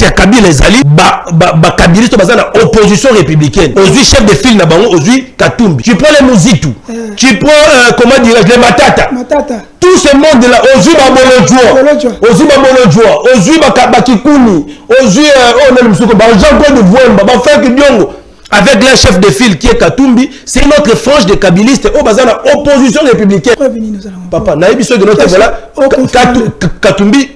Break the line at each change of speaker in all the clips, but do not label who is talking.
ya Kabila ezali kabiliste bazana opposition républicaine. Aujourd'hui chef de file na bango aujourd'hui Katumbi. Tu prends les Muzitu, tu prends comment dire les Matata. Tout ce monde là aujourd'hui aujourd'hui Bakikuni, aujourd'hui on a le Jean-Claude Vouemba, Bafek Diongo. Avec le chef de file qui est Katumbi, c'est une autre frange de kabilistes au bazar opposition républicaine. Papa, naïbiso de notre voilà, Katumbi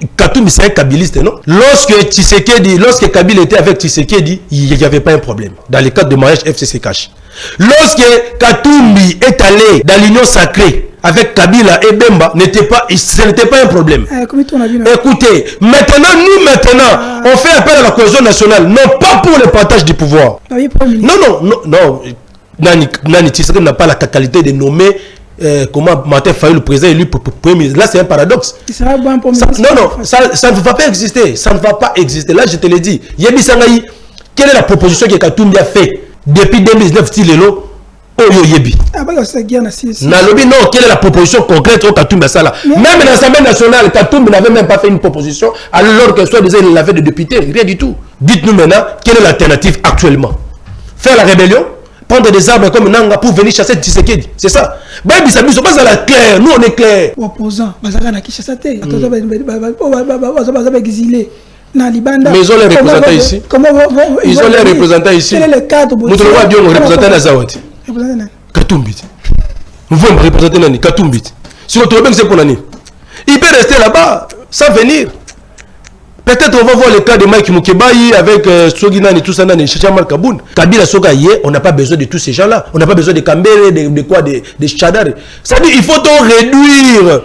c'est un kabiliste, non? Lorsque Kabila était avec Tshisekedi, il n'y avait pas un problème. Dans le cadre de mariage FCC Cash. Lorsque Katumbi est allé dans l'union sacrée avec Kabila et Bemba, ce n'était pas un problème. Écoutez, maintenant, on fait appel à la cohésion nationale, non pas pour le partage du pouvoir. Non. Nani Tshisekedi n'a pas la qualité de nommer comment Martin Fayulu, le président élu pour premier ministre. Là, c'est un paradoxe. Ça ne va pas exister. Ça ne va pas exister. Là, je te l'ai dit. Yebi Sangaï, quelle est la proposition que Katumbi a fait depuis 2019 Stilelo? Yebi. Nalobi, non, quelle est la proposition concrète au Katumbi Sala? Même dans l'Assemblée nationale, Katumbi n'avait même pas fait une proposition, alors que soit il avait des députés, rien du tout. Dites-nous maintenant, quelle est l'alternative actuellement? Faire la rébellion? Prendre des armes comme Nanga pour venir chasser Tshisekedi? C'est ça. Baby Sabiso, pas à la claire, nous on est clair. Opposant, Bazarana qui chasse exilé. Mais ils ont les représentants ici. Ils ont les représentants ici. Quel est le cadre? Nous devons représenter Nazawati. Katumbi. Nous voulons représenter Nani Katumbi. Si on trouve bien que c'est pour Nani, il peut rester là-bas sans venir. Peut-être on va voir le cas de Mike Mukebayi avec Soginan et tout ça, Chachamal Kaboun. Kabila Sogaye, on n'a pas besoin de tous ces gens-là. On n'a pas besoin de Kambere, de Chadar. Ça dit il faut donc réduire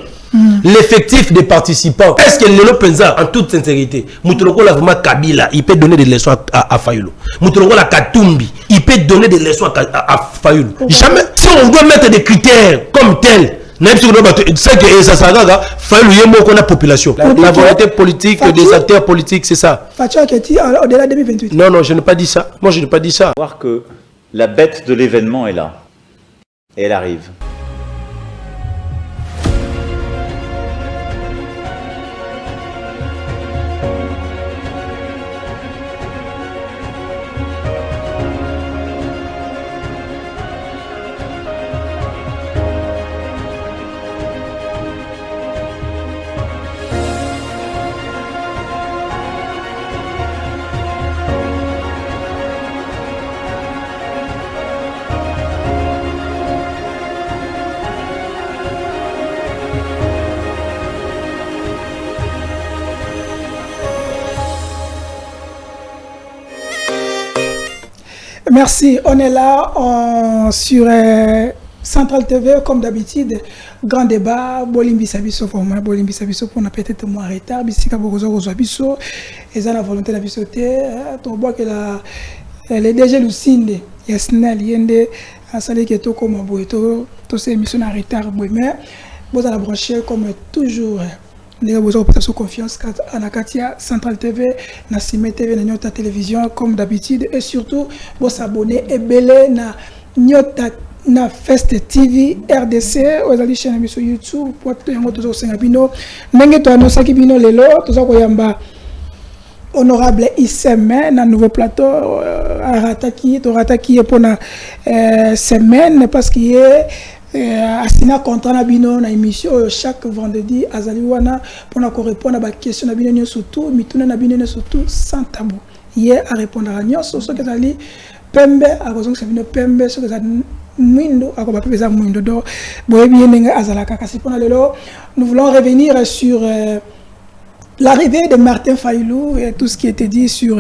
l'effectif des participants. Est-ce que Lelo Penza, en toute sincérité, Moutoloko la vraiment Kabila, il peut donner des leçons à Fayulu. Moutoloko la Katumbi, il peut donner des leçons à Fayulu. Jamais. Si on doit mettre des critères comme tels, c'est que ça s'agarde, Fayulu yemo qu'on a population. La volonté politique des acteurs politiques, c'est ça. Au-delà de 2028. Non, je n'ai pas dit ça. Moi, je n'ai pas dit ça.
Voir que la bête de l'événement est là. Et elle arrive.
Merci, on est là sur Central TV comme d'habitude. Grand débat, Bolimbi Sabiso pour moi, Bolimbi Sabiso pour on a peut-être moins retard, bisika bokozo biso, et ça la volonté de bisoter, on voit que les DG Lucinde, Yesnel, Yende, a salé que tout comme boito, tout ces émissions en retard, mais vous allez brancher comme toujours. Nous avons besoin de confiance à la Katia Central TV, Nassime TV, notre télévision comme d'habitude et surtout vous s'abonner et belé na notre na Fest TV RDC aux ali chaîne sur YouTube pour tout yango toujours singabino ndenge to annonce ki bino lelo toza koyamba honorable Iseme na nouveau plateau arataki to rataki pour na semaine parce qu'il est asina contrat na bino na émission chaque vendredi azaliwana pour na répondre à ba question na bino surtout mituna na bino surtout sans tabou hier à répondre à nyonso so que zali pembe a raison que c'est bino pembe so que za mwindo akoba pesa mwindo do boyebi nenga azalaka kasi pona lelo nous voulons revenir sur l'arrivée de Martin Fayulu et tout ce qui était dit sur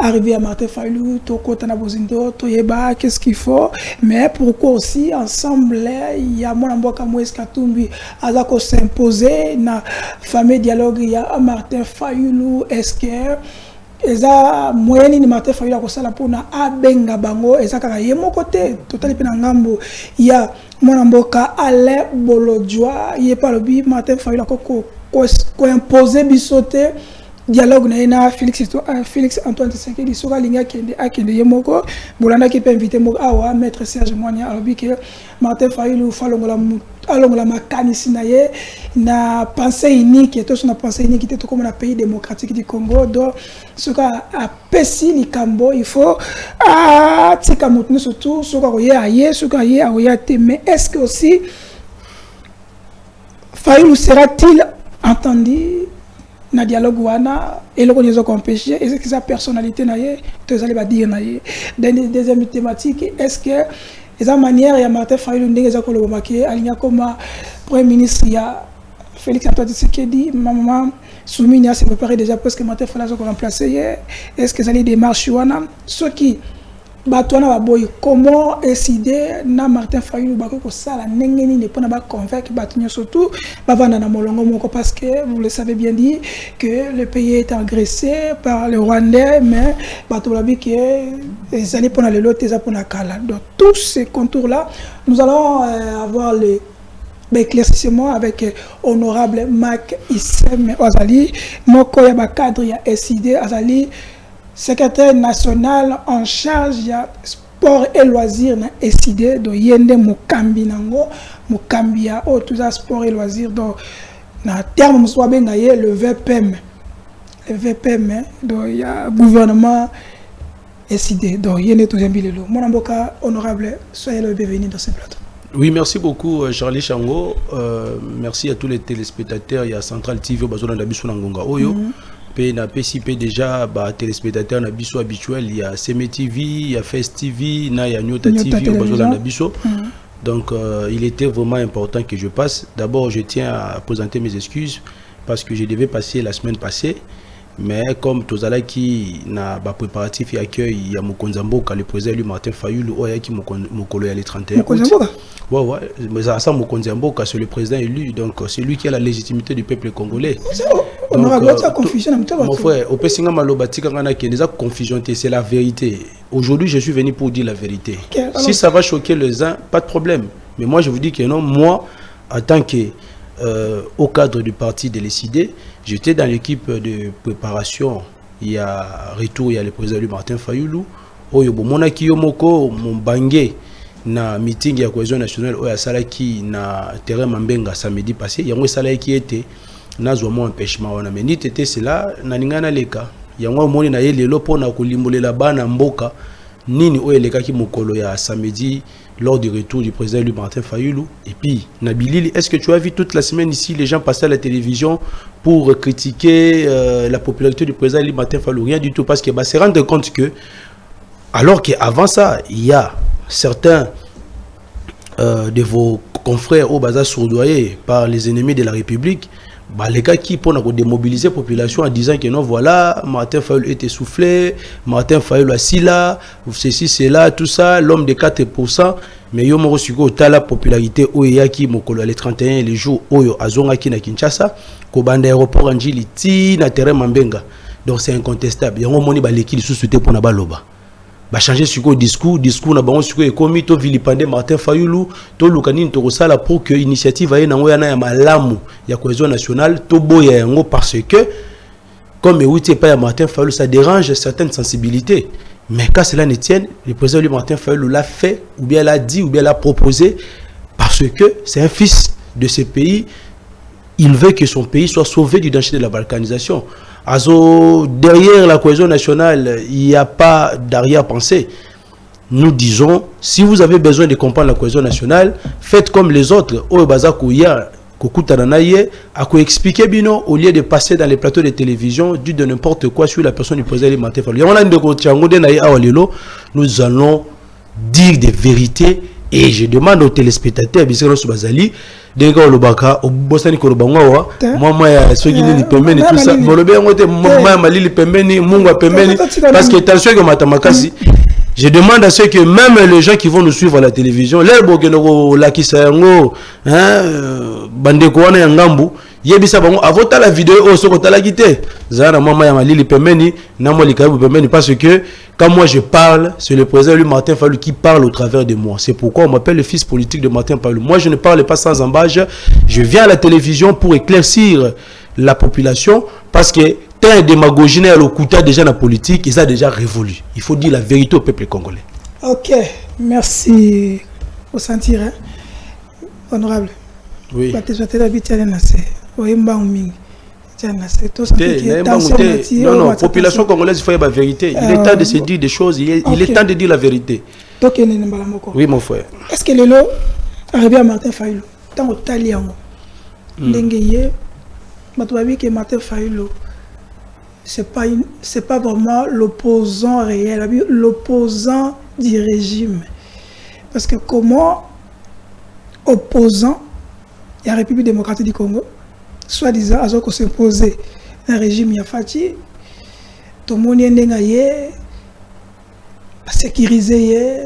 arriver à Martin Fayulu, Toko Tanabozindo, Toyeba, qu'est-ce qu'il faut, mais pourquoi aussi ensemble il y a mon amboka Moïse Katumbi azako s'imposer na fameux dialogue il y a Martin Fayulu est-ce que eza moyeni ni Martin Fayulu ko sala pona abenga bango eza kaka yemo côté total pe na ngambo il y a mon amboka Alain Bolodjoa il est pas le bi Martin Fayulu ko imposer bisoté dialogue na Félix Antoine Tshisekedi soka linga akende yemoko bolanda ki pe invité moko awa maître Serge Monia alobi que Martin Fayulu alongola makanisi na ye na pensée unique to na pensée unique te comme na pays démocratique du Congo donc soka a pesi likambo il faut tika mutnu surtout soka soka ye aoya te mais est-ce que aussi Fayulu sera-t-il entendu na dialogue wana et le connaissons qu'on pêche est-ce que sa personnalité na ye tous allez pas dire na ye deuxième thématique est-ce que esa manière ya Martin Fayulu ndenge za koloba make alinya comme premier ministre ya Félix Antoine Tshisekedi maman Soumini a se préparé déjà parce que Martin Fayulu a remplacé est-ce que ça les démarches wana ceux qui batona ba boy comment décider na Martin Fayulu ba ko sala ndenge ni ne pona ba convaincre batunyo surtout ba vanda na molongo moko parce que vous le savez bien dit que le pays est agressé par les Rwandais mais bato la bi que les années pona le lot eza pona kala donc tous ces contours là nous allons avoir les éclaircissement avec honorable Mac Issem Azali moko ya ba cadre ya SID Azali secrétaire national en charge ya sport et loisirs na SID do yende mokambi nango mokambi ya tout ça sport et loisirs donc na terme moswa benga ye le VPM do ya gouvernement SID donc yende tout zembilelo mon amboka honorable soyez le bienvenu dans ce plateau.
Oui, merci beaucoup Charlie Chango, merci à tous les téléspectateurs, il y a Central TV bazona ndabiso na ngonga oyo. Na PCP déjà téléspectateurs na biso habituel il y a CM TV, il y a Fest TV, il y a Nyota TV au besoin na biso. Donc il était vraiment important que je passe. D'abord je tiens à présenter mes excuses parce que je devais passer la semaine passée mais comme tozala qui na ba préparatif et accueil il y a Mokonzamboka le président lui Martin Fayulu oya qui mokolo ya le 31 août. Ouais mais ça Mokonzamboka c'est le président élu donc c'est lui qui a la légitimité du peuple congolais.
On aura d'autres confusion
mon frère au pesinga maloba tika ngana ki déjà confusion c'est la vérité. Aujourd'hui je suis venu pour dire la vérité. Okay, si ça va choquer les uns pas de problème mais moi je vous dis que non moi en tant que au cadre du parti de l'ECD, j'étais dans l'équipe de préparation. Il y a retour, il y a le président Martin Fayulu. Oyo monaki yomoko mon bangé na meeting ya cohésion nationale oya salaki na terrain Mambenga samedi passé. Yango salaki qui était nazwa mo empêchement wana mais ni tete cela na ningana leka. Yango moni na yelelo pona kolimbolela bana mboka nini oyo lekaki mokolo ya samedi lors du retour du président Martin Fayulu. Et puis, Nabilili, est-ce que tu as vu toute la semaine ici, les gens passaient à la télévision pour critiquer la popularité du président Martin Fayulu? Rien du tout, parce que se rendre compte que, alors qu'avant ça, il y a certains de vos confrères au bazar sourdoyés par les ennemis de la République, les gars qui pour démobiliser la population en disant que non, voilà, Martin Fayulu est essoufflé, Martin Fayulu assis là, ceci, c'est là, tout ça, l'homme de 4%, mais yo moro suko la popularité oya qui mokolo les 31 les jours oyo azonga ki na Kinshasa, ko banda aéroport Anjili ti na terrain Mambenga. Donc c'est incontestable. Yango moni ba leki lisusu pour na baloba. Ba changer suko discours na bango suko ekomi to vilipande Martin Fayulu to lukani to sala pour que initiative aye nango yana ya malamu ya cohésion nationale to boya yango parce que comme ouité pas ya Martin Fayulu ça dérange certaines sensibilités mais quand cela ne tienne le président Martin Fayulu l'a fait ou bien l'a dit ou bien l'a proposé parce que c'est un fils de ce pays, il veut que son pays soit sauvé du danger de la balkanisation. Also, derrière la cohésion nationale, il n'y a pas d'arrière-pensée. Nous disons, si vous avez besoin de comprendre la cohésion nationale, faites comme les autres. À expliquer bino au lieu de passer dans les plateaux de télévision, dit de n'importe quoi sur la personne du président Martin Fayulu. Nous allons dire des vérités et je demande aux téléspectateurs, Denga Olobaka, au Bosani Korobangawa, moi, ceux qui n'y permettent tout ça, moi, Malili Pembeni, Munga Pembeni, parce que attention que Matamakasi, je demande à ceux que même les gens qui vont nous suivre à la télévision, l'air Bogenoro, Laki Sayango, Bandekouane Yangambu, yebisa bango avota la vidéo au soko tala quitté zana mama ya malili pemeni na moi likabu pemeni parce que quand moi je parle c'est le président lui Martin Fayulu qui parle au travers de moi. C'est pourquoi on m'appelle le fils politique de Martin Fayulu. Moi je ne parle pas sans embâche, je viens à la télévision pour éclaircir la population parce que tant démagogie à l'okuta déjà dans la politique, ils ont déjà révolu. Il faut dire la vérité au peuple congolais.
OK, merci au sentir hein? Honorable.
Oui.
Non,
non, population congolaise, il faut la vérité. Il est temps de se dire des choses, il est temps de dire la vérité. Oui, mon frère.
Est-ce que le lot arrive à Martin Fayulu? Tant au Taliango, l'engayé, que Martin Fayulu, c'est pas vraiment l'opposant réel, l'opposant du régime. Parce que comment opposant à la République démocratique du Congo, soi-disant, à s'imposer un régime Yafati, tout le monde est sécurisé,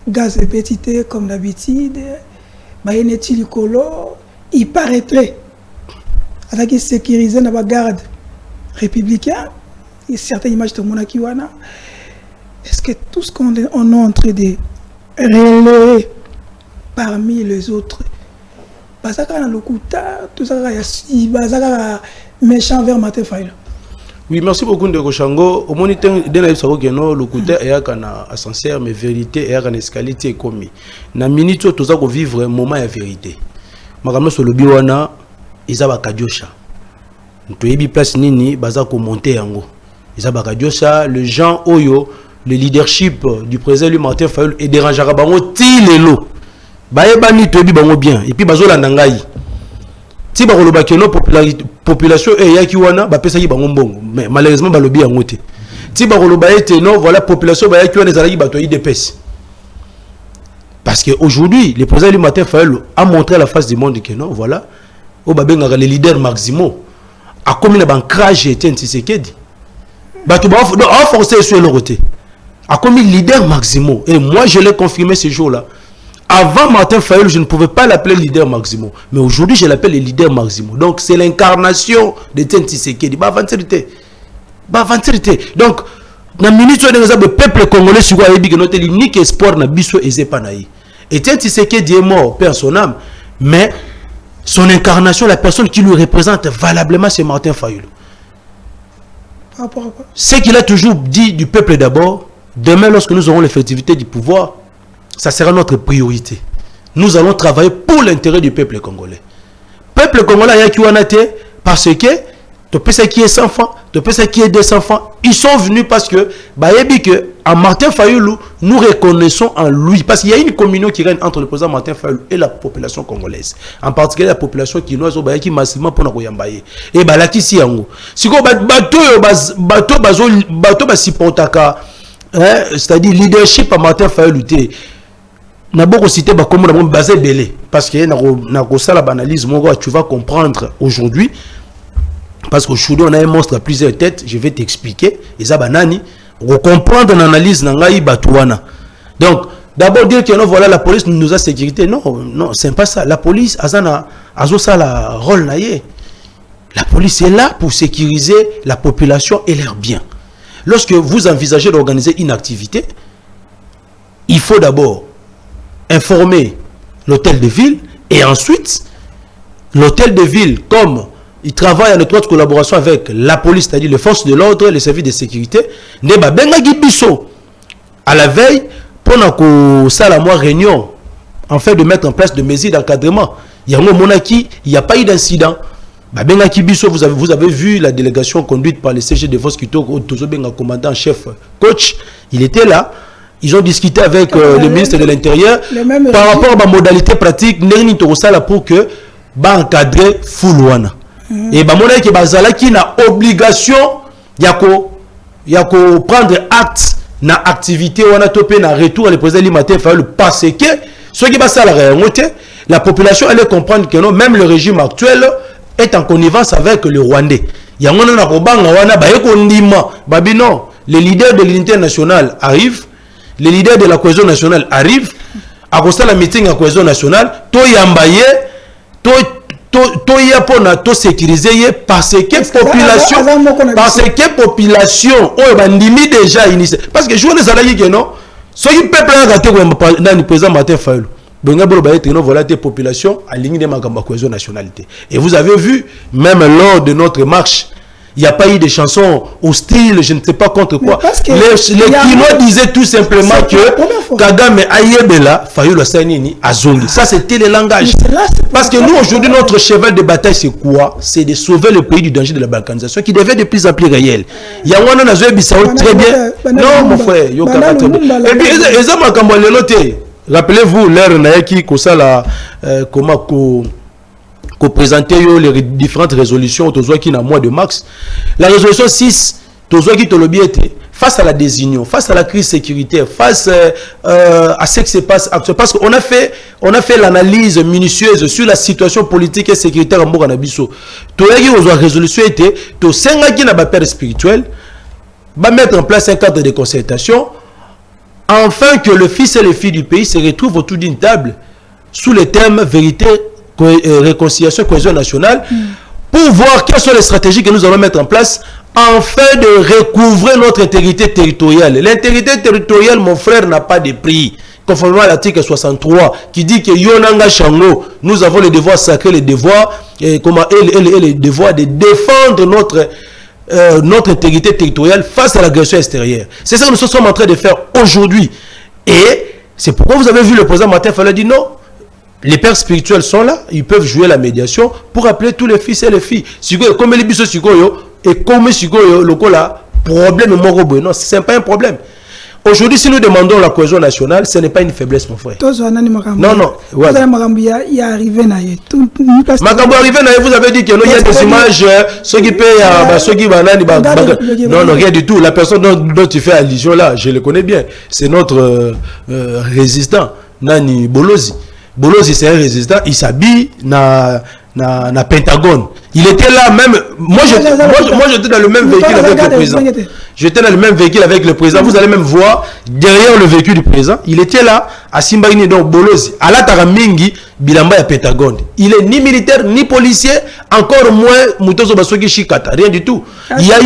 gaz et pétité comme d'habitude, il paraîtrait avec qui sécurisé dans la garde républicaine, et certaines images de mon Akiwana. Est-ce que tout ce qu'on est en train de relayer parmi les autres, tout ça méchant vers Martin Fayulu?
Oui, merci beaucoup de Rochango. Au moniteur de la le Kouta est à ascenseur, mais vérité est à escalier commis. Na minute tout ça qu'on vivre un moment de vérité. Magama sur le biwana, Isaba Kadiosha. Tu es place nini, baza ko monter yango. Isaba Kadiosha, le Jean Oyo, le leadership du président lui Martin Fayulu et dérangera bango tilelo. Baebani to bi bango bien et puis bazola nangai. Si ba koloba keno population et yaki wana ba pesa ki bango mbongo mais malheureusement ba lobi yango te. Si ba koloba ete non voilà population ba yaki wana ezalaki bato yi dépêche. Parce que aujourd'hui le président lui Martin Fayulu a montré à la face du monde que non voilà o ba benga les leaders maximaux a commis na bancrage et Tshisekedi. Bato ba forcer sur le côté. A commis leader maximaux et moi je l'ai confirmé ce jour-là. Avant Martin Fayulu, je ne pouvais pas l'appeler leader maximum. Mais aujourd'hui, je l'appelle le leader maximum. Donc, c'est l'incarnation de Tshisekedi. Donc, dans la minute où le peuple congolais a notre unique espoir na biso ezepanaï. Et Tshisekedi est mort, perd son âme. Mais son incarnation, la personne qui lui représente valablement, c'est Martin Fayulu. Ce qu'il a toujours dit du peuple d'abord, demain, lorsque nous aurons l'effectivité du pouvoir, ça sera notre priorité. Nous allons travailler pour l'intérêt du peuple congolais. Peuple congolais, il y a qui en a été parce que tu peux qui est 100 francs, tu peux qui est 200 francs. Ils sont venus parce que, en Martin Fayulu, nous reconnaissons en lui. Parce qu'il y a une communion qui règne entre le président Martin Fayulu et la population congolaise. En particulier la population quinoise, qui massivement pour nous yambaye. Et là, qui si yango. Si vous c'est-à-dire leadership à Martin Fayulu. Na beaucoup cité ba comme na basé belé parce que na ko sala analyse tu vas comprendre aujourd'hui parce qu'aujourd'hui on a un monstre à plusieurs têtes, je vais t'expliquer et ça banani pour comprendre l'analyse na ngai batouana. Donc d'abord dire que non voilà la police nous a sécurité, non c'est pas ça. La police azana azo ça la rôle naie. La police est là pour sécuriser la population et leurs biens. Lorsque vous envisagez d'organiser une activité, il faut d'abord informer l'hôtel de ville et ensuite l'hôtel de ville, comme il travaille en étroite collaboration avec la police, c'est-à-dire les forces de l'ordre, les services de sécurité, neba benga gibiso à la veille pour na sala moi réunion en fait de mettre en place de mesures d'encadrement. Il y a un monaki, il n'y a pas eu d'incident. Benga Kibiso, vous avez vu la délégation conduite par le CG de Force Kitoko, Benga commandant en chef coach, il était là. Ils ont discuté avec le ministre de l'Intérieur par rapport à la modalité pratique pour que encadrer Foulouana. Et Bamona qui bazala qui n'a obligation yako prendre acte na activité on a topé na retour le président Martin Fayulu parce que ceux qui passent à la population allait comprendre que non, même le régime actuel est en connivence avec le Rwandais. Il y a un les leaders de l'unité nationale arrivent. Les leaders de la cohésion nationale arrivent à constater la meeting à cohésion nationale, to yambaye, to toya pona to sécuriser parce que population oh bandimi déjà initié parce que journée zalaki que non ce qui peuple a gâté dans le président Martin Fayulu benga bolo ba être non voilà tes population alignée de ma cohésion nationalité et vous avez vu même lors de notre marche il n'y a pas eu de chansons hostiles, je ne sais pas contre quoi. Les Kinois disaient tout simplement que Kagame Ayebela, Fayulu Sanini, Azongi. Ça, c'était le langage. Parce que nous, aujourd'hui, notre cheval de bataille, c'est quoi? C'est de sauver le pays du danger de la balkanisation qui devient de plus en plus réel. Il y a un an, très bien. Non, mon frère, et puis, rappelez-vous, l'ère Naeki, comment présenter les différentes résolutions qui na mois de mars. La résolution 6 qui te face à la désunion, face à la crise sécuritaire, face à ce qui se passe actuellement, parce qu'on a fait l'analyse minutieuse sur la situation politique et sécuritaire en Bouranabiso. Tout la résolution était to senga qui n'a pas père spirituel va mettre en place un cadre de concertation afin que le fils et les filles du pays se retrouvent autour d'une table sous le thème vérité, réconciliation, cohésion nationale, pour voir quelles sont les stratégies que nous allons mettre en place afin de recouvrer notre intégrité territoriale. L'intégrité territoriale, mon frère, n'a pas de prix. Conformément à l'article 63, qui dit que Yonanga Shango, nous avons le devoir sacré, le devoir, le devoir de défendre notre intégrité territoriale face à l'agression extérieure. C'est ça que nous sommes en train de faire aujourd'hui. Et c'est pourquoi vous avez vu le président Martin Fayulu dire non. Les pères spirituels sont là, ils peuvent jouer la médiation pour appeler tous les fils et les filles. Comme les bisous et comme le problème non, c'est pas un problème. Aujourd'hui, si nous demandons la cohésion nationale, ce n'est pas une faiblesse, mon frère. Non, non. Vous avez dit qu'il y a des images, ceux qui payent, ceux qui non, non, rien du tout. La personne dont tu fais allusion là, je le connais bien. C'est notre résistant, Nani Bolozi. Bolozi, c'est un résistant, il s'habille na Pentagone. Il était là même. Moi, j'étais dans le même véhicule avec le président. J'étais dans le même véhicule avec le président. Vous allez même voir derrière le véhicule du président. Il était là à Simbaini, donc Bolozi. À la Taramingi, Bilamba et Pentagone. Il est ni militaire ni policier, encore moins Mutozo Basogi Shikata. Rien du tout. Il n'y a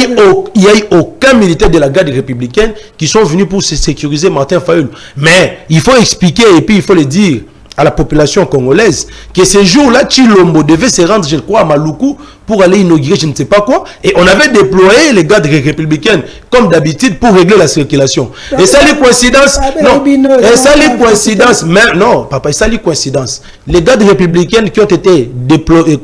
eu aucun militaire de la garde républicaine qui sont venus pour se sécuriser Martin Fayulu. Mais il faut expliquer et puis il faut le dire à la population congolaise que ce jour-là, Tshilombo devait se rendre, je crois, à Maluku pour aller inaugurer je ne sais pas quoi. Et on avait déployé les gardes républicaines, comme d'habitude, pour régler la circulation. Et ça, les coïncidences, non. Et ça, les coïncidences, mais non, papa, ça, les coïncidences. Les gardes républicaines qui ont été déployés,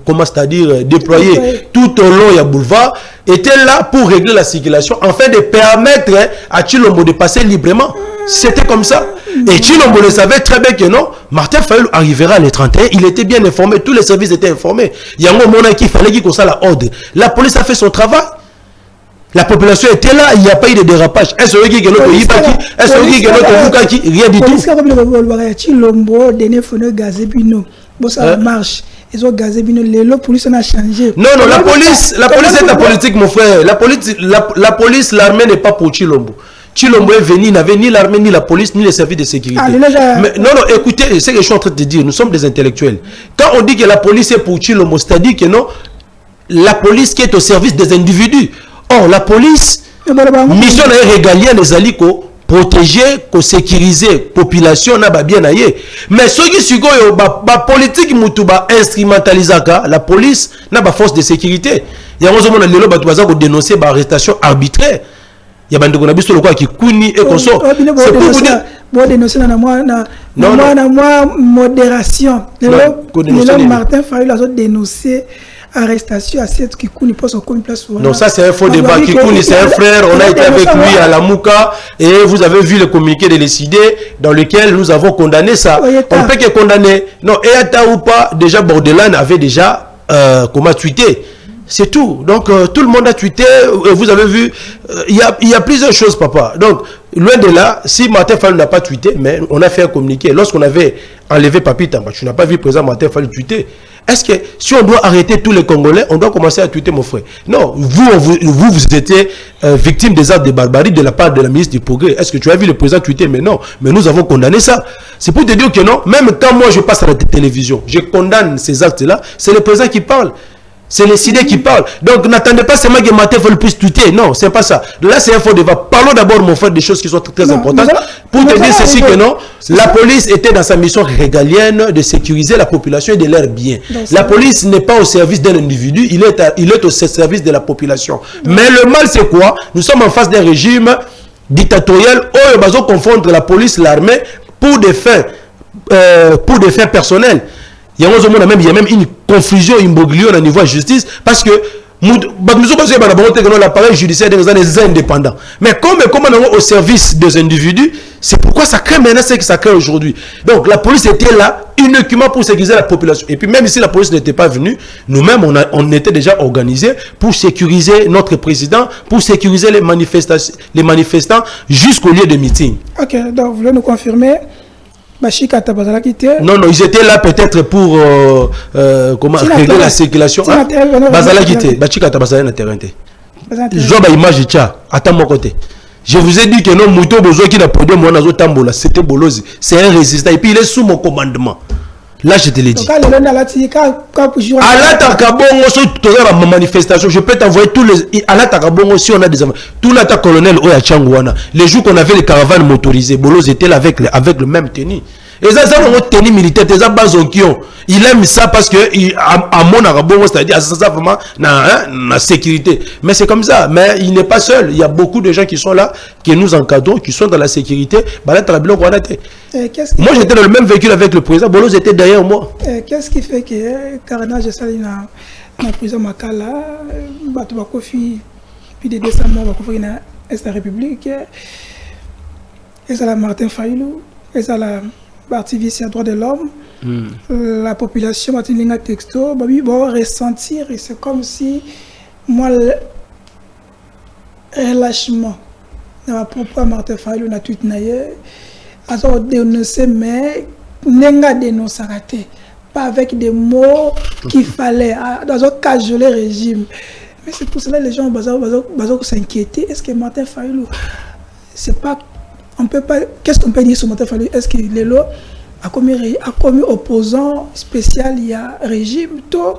comment c'est-à-dire, déployés tout au long du boulevard, étaient là pour régler la circulation, afin de permettre à Tshilombo de passer librement. C'était comme ça. Et Tshilombo le savait très bien que non, Martin Fayulu arrivera le 31, il était bien informé, tous les services étaient informés. Il y a un moment qu'il fallait qu'il soit la ordre. La police a fait son travail. La population était là, il n'y a pas eu de dérapage. Est-ce que rien du tout.
Ils ont gazé la police a changé.
Non, non, la police est la politique, mon frère. La police, l'armée n'est pas pour Tshilombo. Tshilombo est venu, il n'avait ni l'armée, ni la police, ni les services de sécurité. Mais, non, non, écoutez, c'est ce que je suis en train de dire. Nous sommes des intellectuels. Quand on dit que la police est pour Tshilombo, c'est-à-dire que non, la police qui est au service des individus. Or, la police, mission régalienne des alicos, protéger, sécuriser la population, n'a pas bien aillé. Mais ceux qui sont la politique, instrumentalisée, la police n'a pas force de sécurité. Il y a un moment où dénoncer l'arrestation arbitraire. Il y a des gens qui kuni et qu'on sort. C'est pour vous dire.
Modération. Martin Fayulu a dénoncé arrestation à cette qui kuni pour son place.
Non, ça c'est un faux débat. Kikouni c'est un frère. On a été avec lui à la Mouka et vous avez vu le communiqué de l'ECD dans lequel nous avons condamné ça. On ne peut que condamner. Non, Eyata ou pas, déjà Bordelane avait déjà comment tweeté. C'est tout. Donc, tout le monde a tweeté. Vous avez vu, il y a plusieurs choses, papa. Donc, loin de là, si Martin Fayulu n'a pas tweeté, mais on a fait un communiqué. Lorsqu'on avait enlevé Papi Tamba, tu n'as pas vu le président Martin Fayulu tweeter. Est-ce que si on doit arrêter tous les Congolais, on doit commencer à tweeter, mon frère? Non, vous étiez victime des actes de barbarie de la part de la ministre du Progrès. Est-ce que tu as vu le président tweeter? Mais non, mais nous avons condamné ça. C'est pour te dire que non, même quand moi je passe à la télévision, je condamne ces actes-là, c'est le président qui parle. C'est les CID qui parlent. Donc n'attendez pas seulement que Martin Fayulu puisse tweeter. Non, c'est pas ça. Là, c'est un faux débat. Parlons d'abord, mon frère, des choses qui sont très importantes. Pour te dire ceci que non, la police était dans sa mission régalienne de sécuriser la population et de leurs biens. La police n'est pas au service d'un individu, il est au service de la population. Mais le mal, c'est quoi? Nous sommes en face d'un régime dictatorial où ils vont confondre la police, l'armée pour des fins personnelles. Il y a même une confusion immobilière au niveau de la justice parce que l'appareil judiciaire des indépendants. Mais comme on est au service des individus, c'est pourquoi ça crée maintenant ce que ça crée aujourd'hui. Donc la police était là uniquement pour sécuriser la population. Et puis même si la police n'était pas venue, nous-mêmes on était déjà organisés pour sécuriser notre président, pour sécuriser les manifestants jusqu'au lieu de meeting.
Ok, donc vous voulez nous confirmer?
Non, ils étaient là peut-être pour régler la circulation. Je vous ai dit que non, Mouto Bozo qui n'a pas de moi, c'était Bolozi. C'est un résistant. Et puis il est sous mon commandement. Là, je te l'ai dit. Manifestation, je peux t'envoyer tous les. À la Takabongo, si on a des. Tout l'attaque colonel Oya Changouana. Les jours qu'on avait les caravanes motorisées, Bolos était là avec le même tenue. Et ça, c'est une tenue militaire. Il aime ça parce que, à mon Arabongo, c'est-à-dire, ça vraiment, la sécurité. Mais c'est comme ça. Mais il n'est pas seul. Il y a beaucoup de gens qui sont là, qui nous encadrent, qui sont dans la sécurité. Moi, j'étais dans le même véhicule avec le président. Bolos était derrière moi.
Qu'est-ce qui fait que Carnage est allé dans la prison Makala, Batubakofi, puis des décembre, Bakofi dans la République, et ça la Martin Fayulu, et ça la activiste à droit de l'homme, la population, Martin Linga Texto, bon ressentir, et c'est comme si moi, le relâchement dans ma propre Martin Fayulu, na tout naïe, à ce dénoncer, mais n'enga dénoncer raté. Pas avec des mots qu'il fallait, dans un cas je le régime. Mais c'est pour cela que les gens vont s'inquiéter. Est-ce que Martin Fayulu, c'est pas, on peut pas, qu'est-ce qu'on peut dire sur Martin Fayulu? Est-ce qu'il est là, a commis opposant spécial, il y a régime, tout,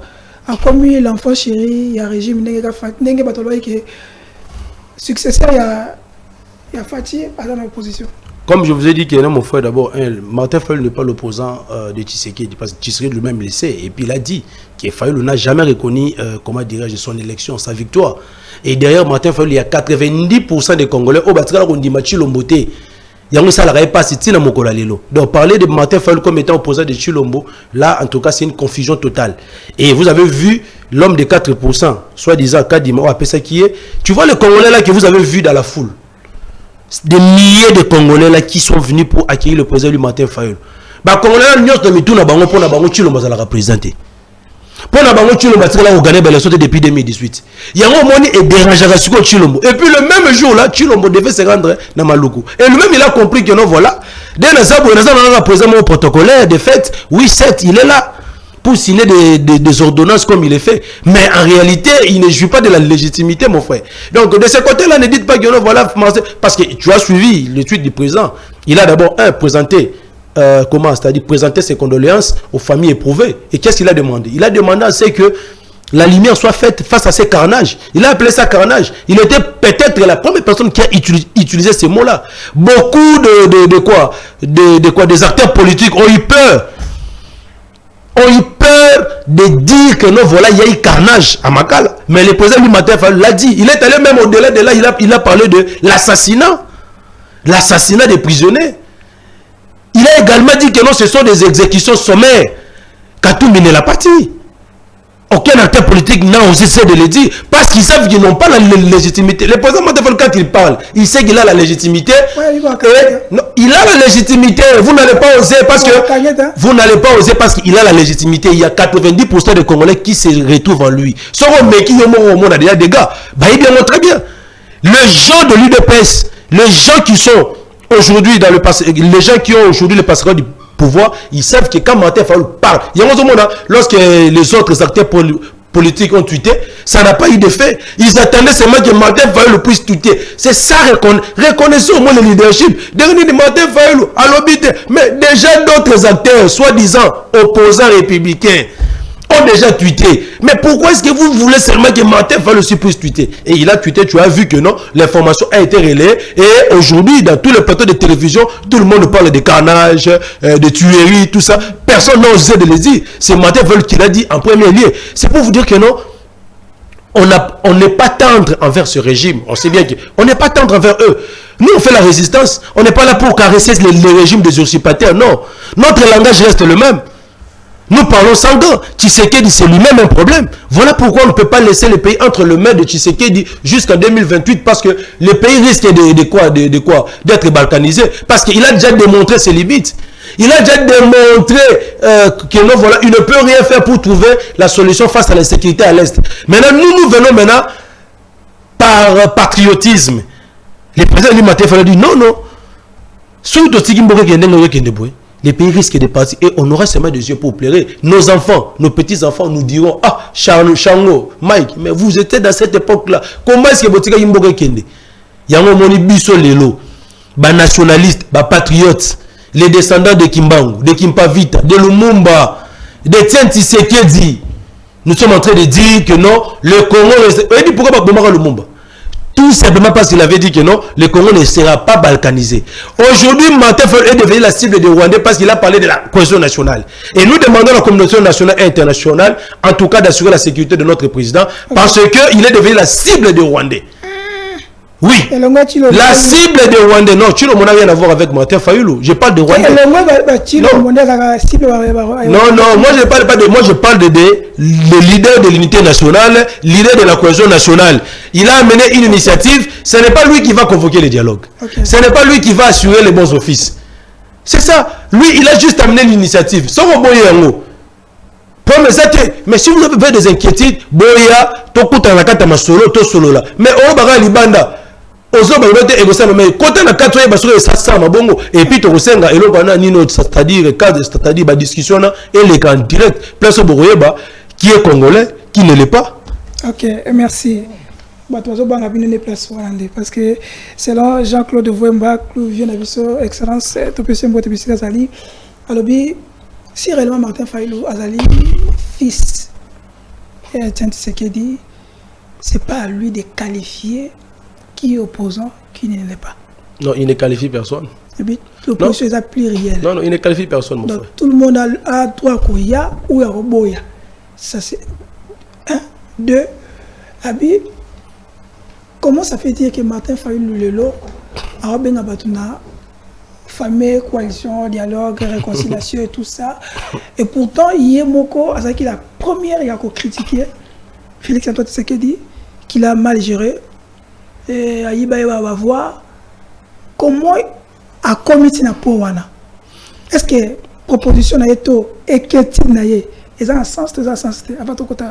a commis l'enfant chéri, il y a régime, n'est-ce pas que successeur, il y a Fatih à l'opposition.
Comme je vous ai dit que mon frère, d'abord, Martin Fayulu n'est pas l'opposant de Tshisekedi, parce que Tshisekedi lui-même le sait. Et puis il a dit que Fayulu n'a jamais reconnu, comment dirais-je, son élection, sa victoire. Et derrière Martin Fayulu, il y a 90% des Congolais. Oh, bah, on dit Chilombo. Il y a un salarié pas si na mokola lelo. Donc parler de Martin Fayulu comme étant opposant de Chilombo, là, en tout cas, c'est une confusion totale. Et vous avez vu l'homme de 4%, soi-disant Kadima, ou appelé ça qui est. Tu vois le Congolais là que vous avez vu dans la foule. Des milliers de Congolais là qui sont venus pour accueillir le président Martin Fayulu. Bah Congolais là nous sommes tous na bango pour na bango Chilombo za la représenter. Pour na bango Chilombo c'est là au Ghana l'élection depuis 2018. Il y a un moment et dérangera sur Chilombo. Et puis le même jour là Chilombo devait se rendre dans Maluku. Et lui-même il a compris que non voilà. Dès la sabre on a présenté mon protocolaire de fait. Oui certes il est là pour signer des ordonnances comme il est fait. Mais en réalité, il ne joue pas de la légitimité, mon frère. Donc, de ce côté-là, ne dites pas que voilà, parce que tu as suivi le tweet du président. Il a d'abord, présenté, c'est-à-dire présenter ses condoléances aux familles éprouvées. Et qu'est-ce qu'il a demandé? Il a demandé à ce que la lumière soit faite face à ces carnages. Il a appelé ça carnage. Il était peut-être la première personne qui a utilisé ces mots-là. Beaucoup des acteurs politiques ont eu peur. De dire que non, voilà, il y a eu carnage à Makala. Mais le président du Martin Fayulu l'a dit. Il est allé même au-delà de là, il a parlé de l'assassinat des prisonniers. Il a également dit que non, ce sont des exécutions sommaires. Katumbi ne l'a pas dit. Aucun acteur politique n'a osé de le dire parce qu'ils savent qu'ils n'ont pas la légitimité. Le président Martin Fayulu, quand il parle, il sait qu'il a la légitimité. Ouais, il a la légitimité. Vous n'allez pas oser parce que qu'il a la légitimité. Il y a 90% des Congolais qui se retrouvent en lui. On a déjà des gars. Bah, il vient très bien. Les gens de l'UDPS, les gens qui sont aujourd'hui dans le passé, les gens qui ont aujourd'hui le passeport pouvoir, ils savent que quand Martin Fayulu parle, il y a un moment lorsque les autres acteurs politiques ont tweeté, ça n'a pas eu d'effet. Ils attendaient seulement que Martin Fayulu puisse tweeter. C'est ça, reconnaissez au moins le leadership. Dernier de Martin Fayulu, à l'obité. Mais déjà d'autres acteurs, soi-disant opposants républicains, ont déjà tweeté. Mais pourquoi est-ce que vous voulez seulement que Martin Fayulu aussi puisse tweeter? Et il a tweeté, tu as vu que non, l'information a été relayée. Et aujourd'hui, dans tous les plateaux de télévision, tout le monde parle de carnage, de tueries, tout ça. Personne n'a osé de le dire. C'est Martin Fayulu qui l'a dit en premier lieu. C'est pour vous dire que non, on n'est pas tendre envers ce régime. On sait bien qu'on n'est pas tendre envers eux. Nous, on fait la résistance. On n'est pas là pour caresser les régimes des usurpateurs. Non. Notre langage reste le même. Nous parlons sans gants. Tshisekedi, c'est lui-même un problème. Voilà pourquoi on ne peut pas laisser le pays entre les mains de Tshisekedi jusqu'en 2028 parce que le pays risque d'être balkanisé. Parce qu'il a déjà démontré ses limites. Il a déjà démontré que non, voilà, il ne peut rien faire pour trouver la solution face à l'insécurité à l'Est. Maintenant, nous venons maintenant par patriotisme. Le président du Martin Fayulu dit non, non. Les pays risquent de partir et on aura seulement des yeux pour pleurer. Nos enfants, nos petits-enfants nous diront, ah, Chango, Mike, mais vous étiez dans cette époque-là. Comment est-ce que vous avez dit que Yango moni biso lelo, ba nationalistes, ba patriotes, les descendants de Kimbangu, de Kimpavita, de Lumumba, de Tien Tshisekedi. Nous sommes en train de dire que non, le Congo... Et pourquoi pas Lumumba? Tout simplement parce qu'il avait dit que non, le Congo ne sera pas balkanisé. Aujourd'hui, Martin Fayulu est devenu la cible des Rwandais parce qu'il a parlé de la cohésion nationale. Et nous demandons à la communauté nationale et internationale, en tout cas d'assurer la sécurité de notre président, parce qu'il est devenu la cible des Rwandais. Oui, la cible des Rwandais. Non, tu n'as rien à voir avec Martin Fayulu. Je parle de Rwandais. Non, non, moi je parle pas de. Moi je parle de leader de l'unité nationale, leader de la cohésion nationale. Il a amené une initiative. Ce n'est pas lui qui va convoquer les dialogues. Okay. Ce n'est pas lui qui va assurer les bons offices. C'est ça. Lui, il a juste amené l'initiative. Mais si vous avez des inquiétudes, Boya, Tokuta Nakata Masolo, to solo là. Mais Obara Libanda. Et puis c'est-à-dire la discussion et les cas direct place au qui est congolais qui ne l'est pas.
Ok, merci. Parce que selon Jean-Claude Vouemba, excellence, si réellement Martin Fayulu Azali, fils et Tien Tshisekedi, c'est pas à lui de qualifier qui est opposant, qui ne l'est pas.
Non, il ne qualifie personne.
L'opposition est plurielle.
Non, non, il ne qualifie personne, mon frère.
Tout le monde a droit à Koya ou à Roboya. Ça c'est... 1, 2, Abi, comment ça fait dire que Martin Fayulu Lelo a bien abatuna famille, coalition, dialogue, réconciliation et tout ça. Et pourtant, Yemoko, c'est la première il a critiqué Félix Antoine Tshisekedi qu'il a mal géré. Et Aïba va voir comment a commis na powana. Est-ce que proposition na yeto et que tinaye ils ont un sens avant tout côté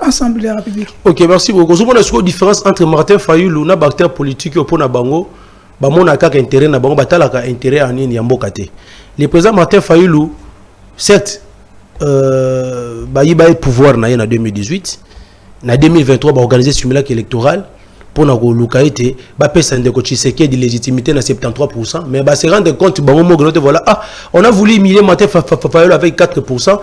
ensemble de la République. OK, merci beaucoup. Je pense que la différence entre Martin Fayulu na acteur politique pour na bango ba mona kaka intérêt na bango batalaka intérêt en nini ya mbokate. Le président Martin Fayulu certes ba yiba pouvoir na en 2018. En 2023, on va organiser un simulacre électoral pour nous localité, on va de légitimité à 73%, mais on va se rendre compte, voilà, on a voulu humilier Martin Fayulu avec 4%,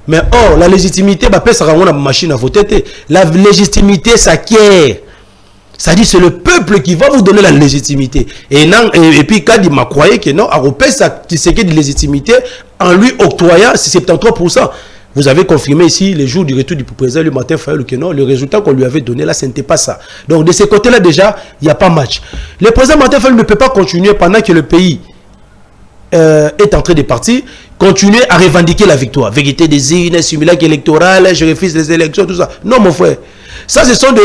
mais or, la légitimité, ça rend une machine à voter. La légitimité s'acquiert. Ça dit, c'est le peuple qui va vous donner la légitimité. Et puis, quand il m'a croyé que non, Européen, ça de légitimité en lui octroyant 73%. Vous avez confirmé ici, les jours du retour du président, le Martin Fayulu, que non, le résultat qu'on lui avait donné là, ce n'était pas ça. Donc, de ce côté-là, déjà, il n'y a pas match. Le président Martin Fayulu ne peut pas continuer pendant que le pays est en train de partir, continuer à revendiquer la victoire. Vérité des urnes, simulacre électoral, je refuse les élections, tout ça. Non, mon frère. Ça, ce sont des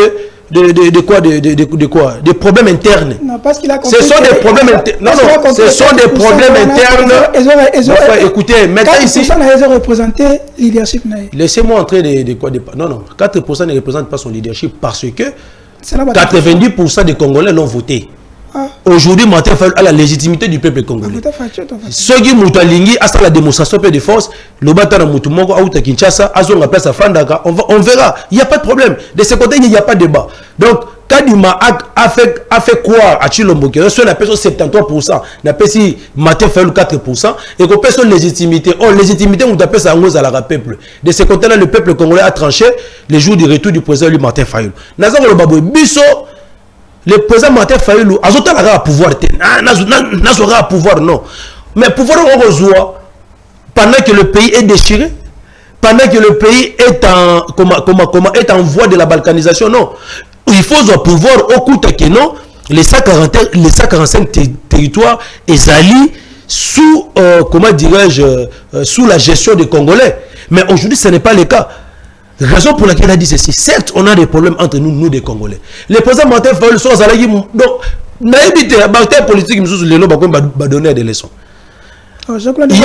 problèmes internes. Non, parce qu'il a compris. Ce sont des problèmes internes. Non, non, ce sont des problèmes internes. Écoutez, maintenant ici. 4% n'a représenté leadership. Laissez-moi entrer de quoi. Non, non, 4% ne représentent pas son leadership parce que 90% des Congolais l'ont voté. Ah.
aujourd'hui, Martin Fayulu a la légitimité du peuple congolais. Ceux qui ont la démonstration de force, le bâtard Moutoumoko, à Kinshasa, à son place à Fandaka, on verra. Il n'y a pas de problème. De ce côté, il n'y a pas de débat. Donc, Kadima a fait croire à Chilombo que si on appelle 73%, on appelle si Martin Fayulu 4%, et qu'on appelle son légitimité. Oh, légitimité, on appelle ça à la peuple. De ce côté-là, le peuple congolais a tranché les jours du retour du président Martin Fayulu. Nazar le Babou Bisso. Le président Martin Fayulu a un pouvoir, n'a pouvoir, non. Mais pouvoir on reçoit pendant que le pays est déchiré, pendant que le pays est est en voie de la balkanisation, non. Il faut un pouvoir au coup que non, les 145 territoires est sous, comment dirais-je, sous la gestion des Congolais. Mais aujourd'hui, ce n'est pas le cas. Raison pour laquelle elle a dit ceci. Certes, on a des problèmes entre nous des Congolais. Les présidents Martin Fayulu sont à la donc, naïvité, la politique, nous va donner des leçons. Aujourd'hui,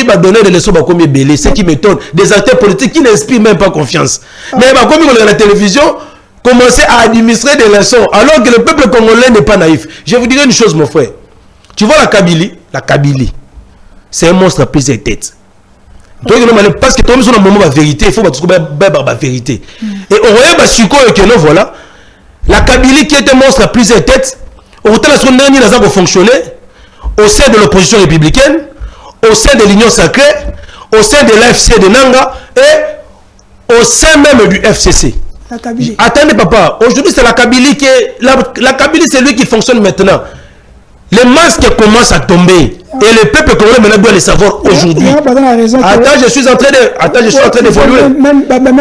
va donner des leçons, ce qui m'étonne, des acteurs politiques qui n'inspirent même pas confiance. Mais comme on est à la télévision, commencer à administrer des leçons, alors que le peuple congolais n'est pas naïf. Je vous dirai une chose, mon frère. Tu vois la Kabylie, c'est un monstre à plusieurs têtes. Donc, parce que tout le monde a un moment de vérité, il faut trouver la vérité. Et on regarde que non, voilà, la Kabylie qui est un monstre à plusieurs têtes, on retrouve la seconde dernière qui a fonctionné au sein de l'opposition républicaine, au sein de l'Union sacrée, au sein de l'AFC de Nanga et au sein même du FCC.
La Kabylie.
Attendez, papa, aujourd'hui c'est la Kabylie qui est. La Kabylie, c'est lui qui fonctionne maintenant. Les masques commencent à tomber. Et le peuple congolais maintenant doit le savoir aujourd'hui. Attends, je suis en train d'évoluer.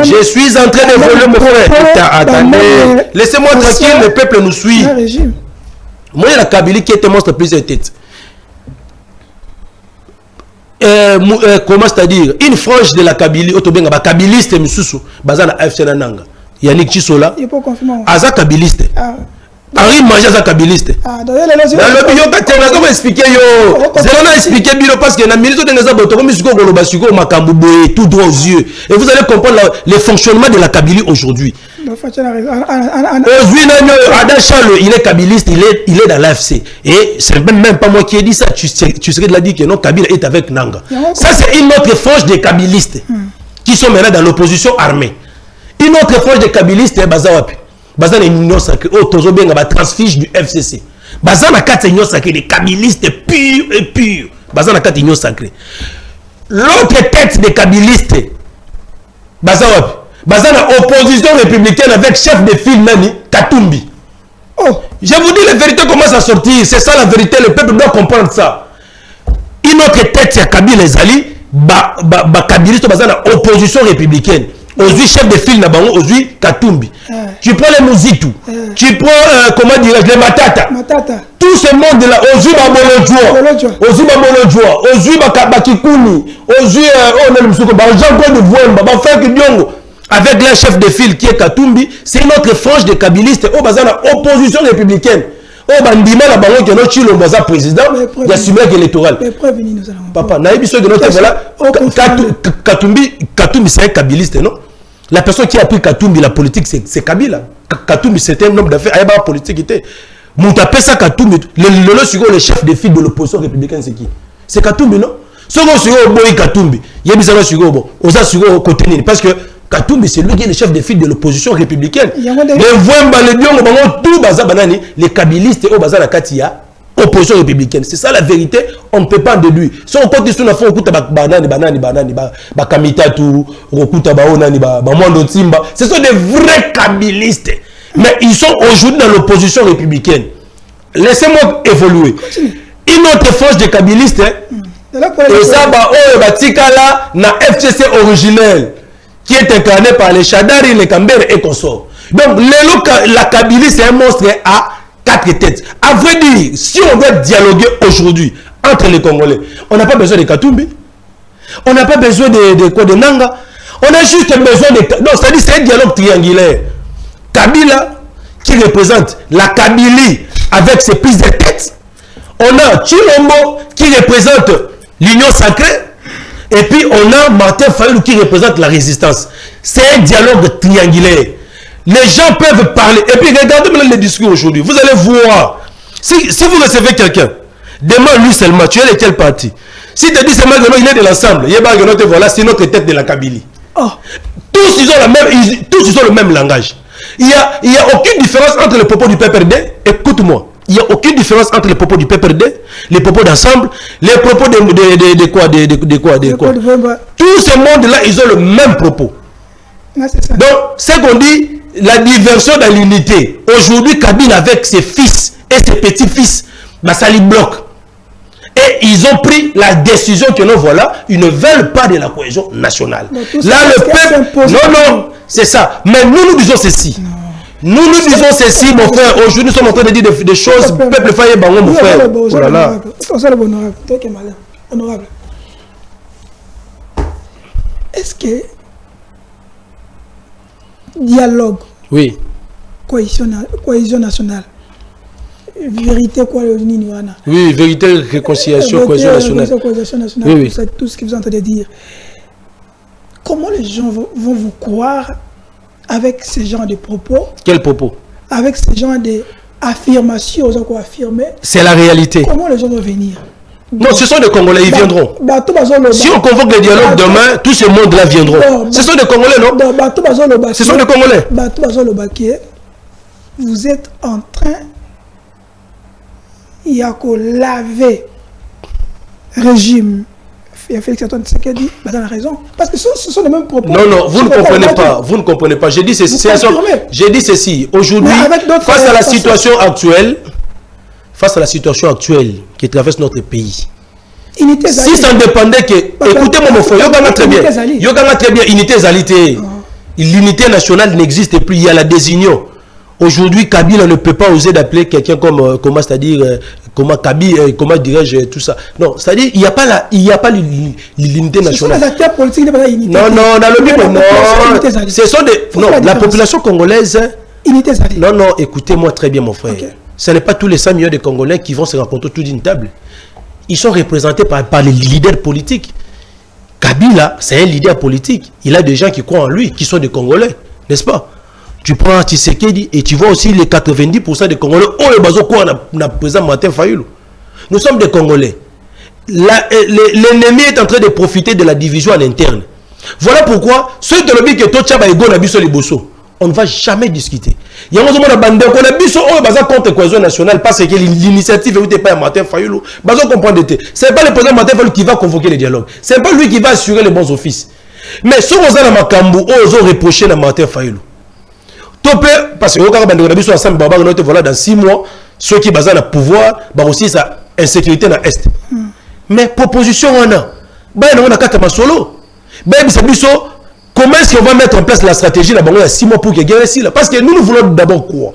Je suis en train d'évoluer, mon frère. Attendez. Laissez-moi tranquille, le peuple nous suit. Moi, il y a la Kabylie qui est un monstre à plusieurs têtes. Comment c'est-à-dire une frange de la Kabylie, autobenga kabiliste misusu, bazana AFC Nanga. Yannick Chisola. Aza kabiliste. Henri Maja za kabiliste. Expliquer yo. Expliquer parce que la ministre de Ngaza Boto comme Siko Goloba Siko Makambu boye tout droit aux yeux. Et vous allez comprendre les fonctionnements de la Kabylie aujourd'hui. Aujourd'hui, Ada Charles, il est kabiliste, il est dans l'AFC. Et c'est même pas moi qui ai dit ça. Tu serais de la dire que non, Kabila est avec Nanga. Ça, c'est une autre frange des kabilistes qui sont maintenant dans l'opposition armée. Une autre frange des kabilistes est Bazawapi. Bazan est union sacrée. Oh, Tozo Benga va transfiche du FCC. Bazan a 4 unions sacrées, des kabilistes purs et purs. Bazan a 4 unions sacrées. L'autre tête des kabilistes, Bazawapi. Bazan a opposition républicaine avec chef de file Nani, Katumbi. Oh, je vous dis la vérité commence à sortir. C'est ça la vérité. Le peuple doit comprendre ça. Une autre tête, c'est Kabila Ezali, kabiliste, Bazan a opposition républicaine. Aujourd'hui, chef de file Nabango, aujourd'hui, Katumbi. Tu prends les Mouzitou, tu prends, comment dirais-je, les Matata. Tout ce monde-là, aujourd'hui, aujourd'hui, Bakikuni, aujourd'hui, Jean-Claude Vouemba, Franck Diongo, avec le chef de file qui est Katumbi, c'est une autre frange de kabilistes, au bazar opposition républicaine. Oh, bandima la bango qui est notre chilo baza président, il y a summé électoral. Papa, naïbi so de notre voilà, Katumbi c'est un kabiliste, non? La personne qui a pris Katumbi la politique c'est Kabila. Katumbi c'est un homme d'affaires, ayaba politique était. Moutapé ça Katumbi, le chef de file de l'opposition républicaine c'est qui? C'est Katumbi, non? Ce qu'on sur boy Katumbi, il y a bizarre sur bon, osa sur côté parce que Katumbi, c'est lui qui est le chef de file de l'opposition républicaine. Les Vouemba, les Biongo, tout baza banani, les kabilistes au baza la katia, opposition républicaine. C'est ça la vérité, on ne peut pas de lui. Si on continue sur la fois, on écoute banani, kamita tout, on écoute baonani, mondo timba. Ce sont des vrais kabilistes. Mais ils sont aujourd'hui dans l'opposition républicaine. Laissez-moi évoluer. Une autre force de kabilistes, et ça, batikala na FCC originel, qui est incarné par les Chadari, les Kambere et consorts. Donc, la Kabylie, c'est un monstre à 4 têtes. À vrai dire, si on doit dialoguer aujourd'hui entre les Congolais, on n'a pas besoin de Katumbi, on n'a pas besoin de Nanga, on a juste besoin de... Non, c'est-à-dire c'est un dialogue triangulaire. Kabila, qui représente la Kabylie avec ses prises de tête. On a Chilombo, qui représente l'Union sacrée. Et puis on a Martin Fayulu qui représente la résistance. C'est un dialogue triangulaire. Les gens peuvent parler. Et puis regardez maintenant les discours aujourd'hui. Vous allez voir. Si vous recevez quelqu'un, demande lui seulement, tu es de quel parti? Si tu dis seulement que non, il est de l'ensemble, voilà, c'est notre tête de la Kabylie. Oh. Tous ils ont le même langage. Il y a aucune différence entre les propos du PPRD. Écoute-moi. Il n'y a aucune différence entre les propos du PPRD, les propos d'ensemble, les propos de quoi. Tout ce monde-là, ils ont le même propos. Ah, c'est ça. Donc, c'est qu'on dit la diversion dans l'unité. Aujourd'hui, Kabila avec ses fils et ses petits-fils, bah, ça les bloque. Et ils ont pris la décision que non, voilà, ils ne veulent pas de la cohésion nationale. Là, le peuple... Non, c'est ça. Mais nous disons ceci. Non. Nous disons ceci, mon frère. Aujourd'hui, nous sommes en train de dire des choses. Peuple failli, mon frère. Voilà.
Honorable. Est-ce que dialogue,
oui,
cohésion nationale, vérité, quoi,
oui, vérité, réconciliation, cohésion nationale.
Oui. Tout ce que vous entendez dire. Comment les gens vont vous croire avec ce genre de propos?
Quel propos?
Avec ce genre d'affirmations, aux quoi affirmer.
C'est la réalité.
Comment les gens vont venir?
Non, ce sont des Congolais, ils viendront. Si on convoque le dialogue demain, tout ce monde-là viendront. Ce sont des Congolais, non? Ce sont des Congolais.
Vous êtes en train de laver régime. Félix Antoine Tshisekedi, il a raison. Parce que ce sont les mêmes propos.
Non, vous ne comprenez pas. Vous ne comprenez pas. J'ai dit ceci. Aujourd'hui, face à la situation actuelle qui traverse notre pays, si ça dépendait que... Écoutez-moi mon frère, Yogana très bien, unité zalité. L'unité nationale n'existe plus, il y a la désunion. Aujourd'hui, Kabila ne peut pas oser d'appeler quelqu'un comme, comment c'est-à-dire, comment Kabila, comment dirais-je, tout ça. Non, c'est-à-dire, il n'y a pas l'unité nationale.
Ce sont les acteurs politiques,
non, dans le Bible, non. Ce sont des... Non, la population congolaise... Non, écoutez-moi très bien, mon frère. Okay. Ce n'est pas tous les 5 millions de Congolais qui vont se rencontrer autour d'une table. Ils sont représentés par les leaders politiques. Kabila, c'est un leader politique. Il a des gens qui croient en lui, qui sont des Congolais, n'est-ce pas? Tu prends Tshisekedi et tu vois aussi les 90% des Congolais. Oh, le bazo quoi on a présent Martin Fayulu. Nous sommes des Congolais. L'ennemi est en train de profiter de la division à l'interne. Voilà pourquoi ceux de l'objet que Tochaba et Gonabiso les Bosso, on ne va jamais discuter. Il y a un moment de qu'on a biso oh baza contre cohésion nationale parce que l'initiative n'était pas à Martin Fayulu. Bazo comprendre de c'est pas le président Martin Fayulu qui va convoquer les dialogues. C'est pas lui qui va assurer les bons offices. Mais si on a Makambu, on a reproché à Martin Fayulu. Parce que voilà, dans 6 mois, ceux qui basent le pouvoir, aussi sa insécurité dans l'Est. Mais proposition, on a. Comment est-ce qu'on va mettre en place la stratégie là, il y a 6 mois pour qu'il y ait ici là? Parce que nous voulons d'abord quoi?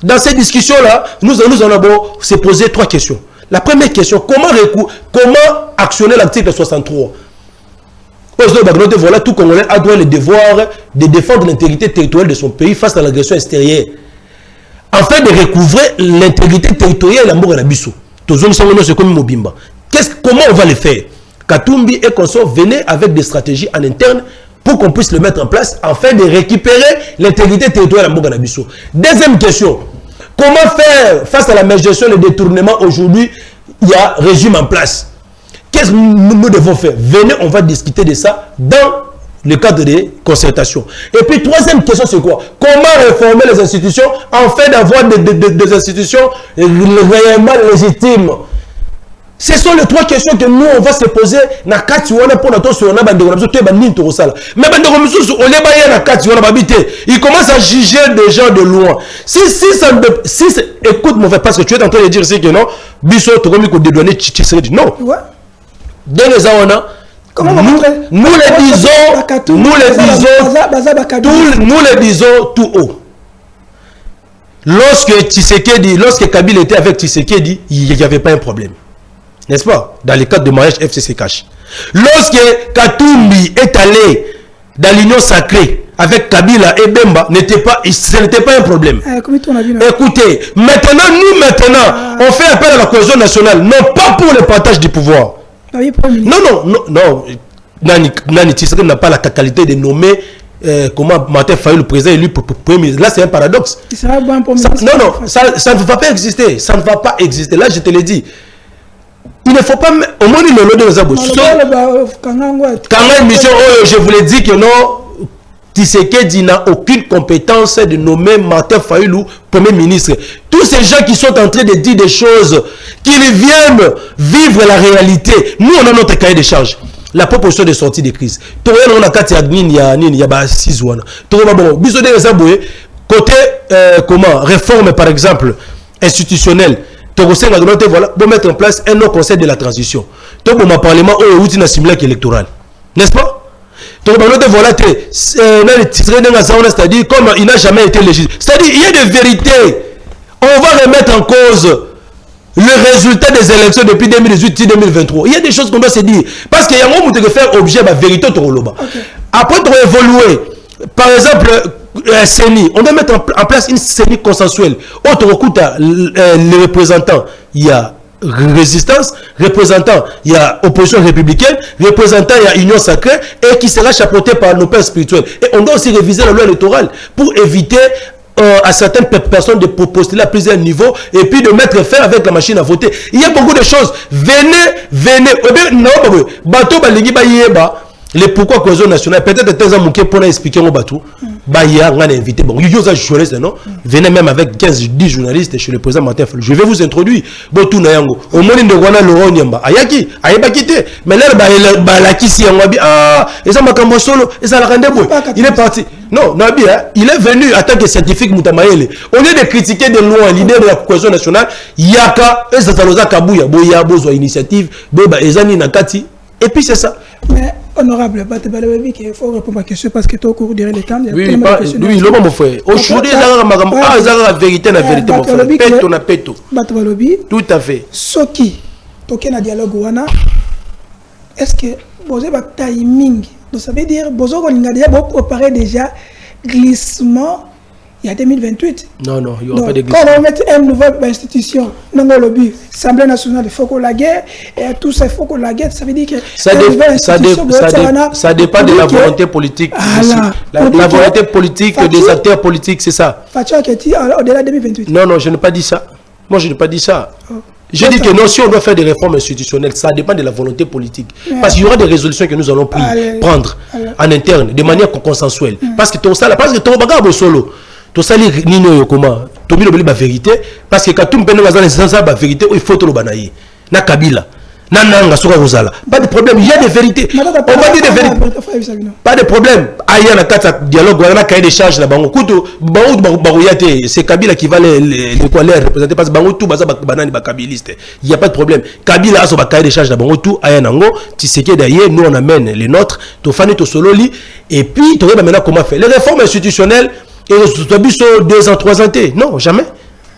Dans ces discussions-là, nous allons d'abord se poser 3 questions. La première question, comment actionner l'article 63? Voilà, tout Congolais a droit le devoir de défendre l'intégrité territoriale de son pays face à l'agression extérieure. Afin de recouvrer l'intégrité territoriale de l'amour à la Bissou. Comment on va le faire? Katumbi et consorts venaient avec des stratégies en interne pour qu'on puisse le mettre en place afin de récupérer l'intégrité territoriale de l'amour à la Bissou. Deuxième question, comment faire face à la gestion des détournements aujourd'hui? Il y a régime en place. Qu'est-ce que nous devons faire? Venez, on va discuter de ça dans le cadre des concertations. Et puis, troisième question, c'est quoi? Comment réformer les institutions afin d'avoir des institutions réellement légitimes? Ce sont les 3 questions que nous, on va se poser. Mais il commence à juger des gens de loin. Écoute, mon frère, parce que tu es en train de dire ici que non, Bissot, tu as dédouané Tshisekedi. Non. Nous les disons tout haut. Lorsque Kabila était avec Tshisekedi, il n'y avait pas un problème. N'est-ce pas? Dans le cadre de mariage FCC Cash. Lorsque Katumbi est allé dans l'union sacrée avec Kabila et Bemba, ce n'était pas un problème. Écoutez, maintenant, on fait appel à la cohésion nationale, non pas pour le partage du pouvoir. Non. Nani Tshisekedi n'a pas la qualité de nommer comment Martin Fayulu, le président élu pour premier ministre. Là, c'est un paradoxe.
Il sera bon pour
ça, non, ça ne va pas exister. Ça ne va pas exister. Là, je te l'ai dit. Il ne faut pas... Au moins, il le donne quand une mission, je vous l'ai dit que non, Tshisekedi n'a aucune compétence de nommer Martin Fayulu premier ministre. Tous ces gens qui sont en train de dire des choses, qu'ils viennent vivre la réalité. Nous, on a notre cahier de charges. La proposition de sortie de crise. Côté comment réforme par exemple institutionnelle. Voilà, pour mettre en place un autre conseil de la transition. Donc, on parlement au outil national électoral. N'est-ce pas? Donc, voilà, c'est-à-dire comme il n'a jamais été légitime. C'est-à-dire, il y a des vérités. On va remettre en cause le résultat des élections depuis 2018-2023. Il y a des choses qu'on doit se dire. Parce qu'il y a un moment où tu peux faire objet de la vérité. Après, tu vas évoluer. Par exemple, CENI, on doit mettre en place une CENI consensuelle. Autre recoute, les représentants, il y a résistance, représentant, il y a opposition républicaine, représentant, il y a union sacrée, et qui sera chapeauté par nos pères spirituels. Et on doit aussi réviser la loi électorale pour éviter à certaines personnes de postuler à plusieurs niveaux et puis de mettre fin avec la machine à voter. Il y a beaucoup de choses. Venez. Non, bateau, les pourquoi cohésion nationale, peut-être que tu pour expliquer au bateau. Il y a un invité. Bon, venez même avec 15-10 journalistes chez le président Martin Fayulu. Je vais vous introduire. Au moins, il y a Laurent Nyamba. Ayaki, Ayabakite. Mais là, il est parti. Non, Nabi, il est venu en tant que scientifique Moutamaele. Au lieu de critiquer de loin l'idée de la cohésion nationale, Yaka, et Zataloza Kabouya, Boya, Bozo, initiative, Beba, Ezani, Nakati. Et puis c'est ça.
Mais honorable, il faut répondre à la question parce que tu es au cours du temps.
Oui, l'homme, mon frère. Aujourd'hui, il y a la vérité, mon frère. Péto na péto. Tout à fait.
Soki, tu as un dialogue, est-ce que vous avez un timing? Donc ça veut dire que vous avez préparé déjà glissement. Il y a 2028.
Non, il n'y aura pas de glissement.
Quand on va mettre une nouvelle institution, non, le but, l'Assemblée nationale, il faut qu'on la guerre, et tout ça, il faut qu'on la guerre, ça veut dire que
ça dépend de la volonté politique. La volonté politique des acteurs politiques, c'est ça.
Au-delà de 2028.
Non, je n'ai pas dit ça. Moi, je n'ai pas dit ça. Je dis que non, si on doit faire des réformes institutionnelles, ça dépend de la volonté politique. Parce qu'il y aura des résolutions que nous allons prendre en interne, de manière consensuelle. Parce que tout ça, parce que tout le solo. Tout ça, Nino comment tout le la vérité parce que quand tu me penses dans la vérité il faut tout le banaï na Kabila na nanga soka rozala pas de problème il y a des vérités on va dire des vérités pas de problème aya na kata dialogue on a cahier de charge là bango kutu bango baroyate c'est Kabila qui va les représenter parce que bango tout baza banani ba kabiliste il y a pas de problème Kabila a son cahier de charge là bango tout aya nango Tshisekedi d'ailleurs nous on amène les nôtres to fani to sololi et puis tu regardes maintenant comment faire les réformes institutionnelles. Et nous avons 2 ans, 3 ans. Non, jamais.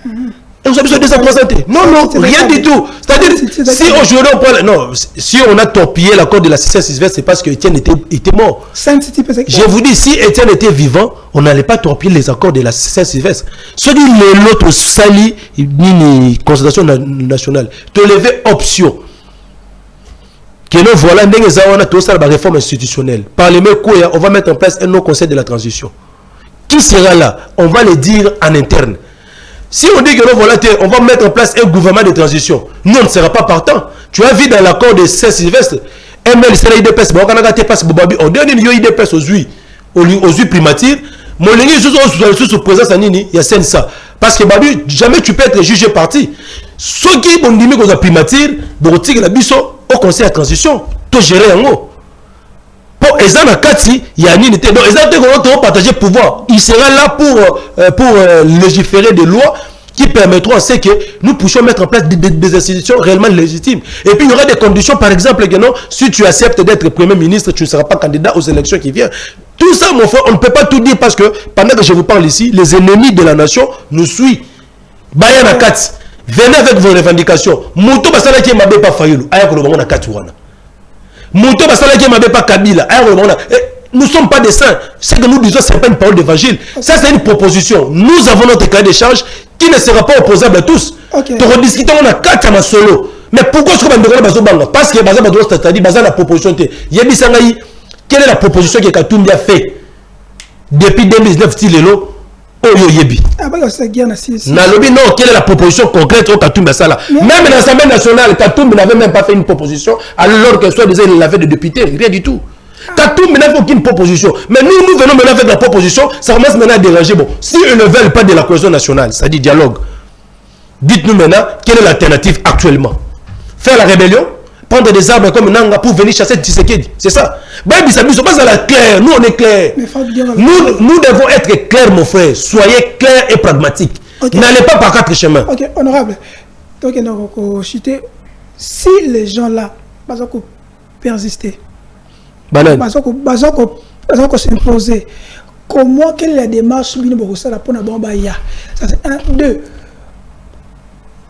Et nous avons 2 ans, 3 ans. Non, rien du tout. C'est-à-dire, si aujourd'hui on parle. Non, si on a torpillé l'accord de la CCS, c'est parce que Étienne était mort. Je vous dis, si Étienne était vivant, on n'allait pas torpiller les accords de la CCS. Ce qui est l'autre sali, une consultation nationale, te lever option. Que nous voilà, on a tout ça, la réforme institutionnelle. Par les mêmes coups, on va mettre en place un autre conseil de la transition. Qui sera là? On va le dire en interne. Si on dit que nous, voilà, on va mettre en place un gouvernement de transition, nous, on ne sera pas partant. Tu as vu dans l'accord de Saint-Sylvestre, ML sera IDPS, on donne une IDPS aux huiles primatires, mon ligne sous présence en Nini, il y a ça. Parce que jamais tu peux être jugé parti. Ceux qui ont dit que les primatires, ils ont au conseil de transition, tout gérer en haut. Et ça, il y a une unité. Donc, ils ont partagé le pouvoir. Il sera là pour légiférer des lois qui permettront à ce que nous puissions mettre en place des institutions réellement légitimes. Et puis, il y aura des conditions, par exemple, que non, si tu acceptes d'être Premier ministre, tu ne seras pas candidat aux élections qui viennent. Tout ça, mon frère, on ne peut pas tout dire parce que, pendant que je vous parle ici, les ennemis de la nation nous suivent. Bayana Kati, venez avec vos revendications. Mouto Basala qui m'a pas Fayulu, Ayakolobana na Katuana. Mouto Basala qui m'a pas Kabila, Ayakolobana. Nous ne sommes pas des saints. Ce que nous disons, ce n'est pas une parole d'évangile. Ça, c'est une proposition. Nous avons notre cahier de charge qui ne sera pas opposable à tous. Tu rediscutons, on a 4 à solo. Mais pourquoi est-ce qu'on va parce que c'est-à-dire la proposition. Quelle est la proposition que Katumbi a fait? depuis 2019 Tilelo Oyo Yebi.
Ah bah c'est guerre na si.
Nalobi non, quelle est la proposition concrète au Katumbi Sala? Même l'Assemblée nationale, Katumbi n'avait même pas fait une proposition alors que soit disait il avait des députés, rien du tout. Katumbi n'a fait aucune proposition. Mais nous venons maintenant avec la proposition, ça commence maintenant à déranger. Bon, si ils ne veulent pas de la cohésion nationale, c'est-à-dire dialogue, dites-nous maintenant quelle est l'alternative actuellement. Faire la rébellion, prendre des armes comme Nanga pour venir chasser Tshisekedi, c'est ça. Baby Sabiso, pas à la claire, nous on est clair. Nous devons être clairs, mon frère. Soyez clairs et pragmatiques. Okay. N'allez pas par quatre chemins.
Ok, honorable. Donc, si les gens là, ils ont persisté, ils ont s'imposer, comment, quelle est la démarche pour ça pour la bombe? Ça c'est 1, 2.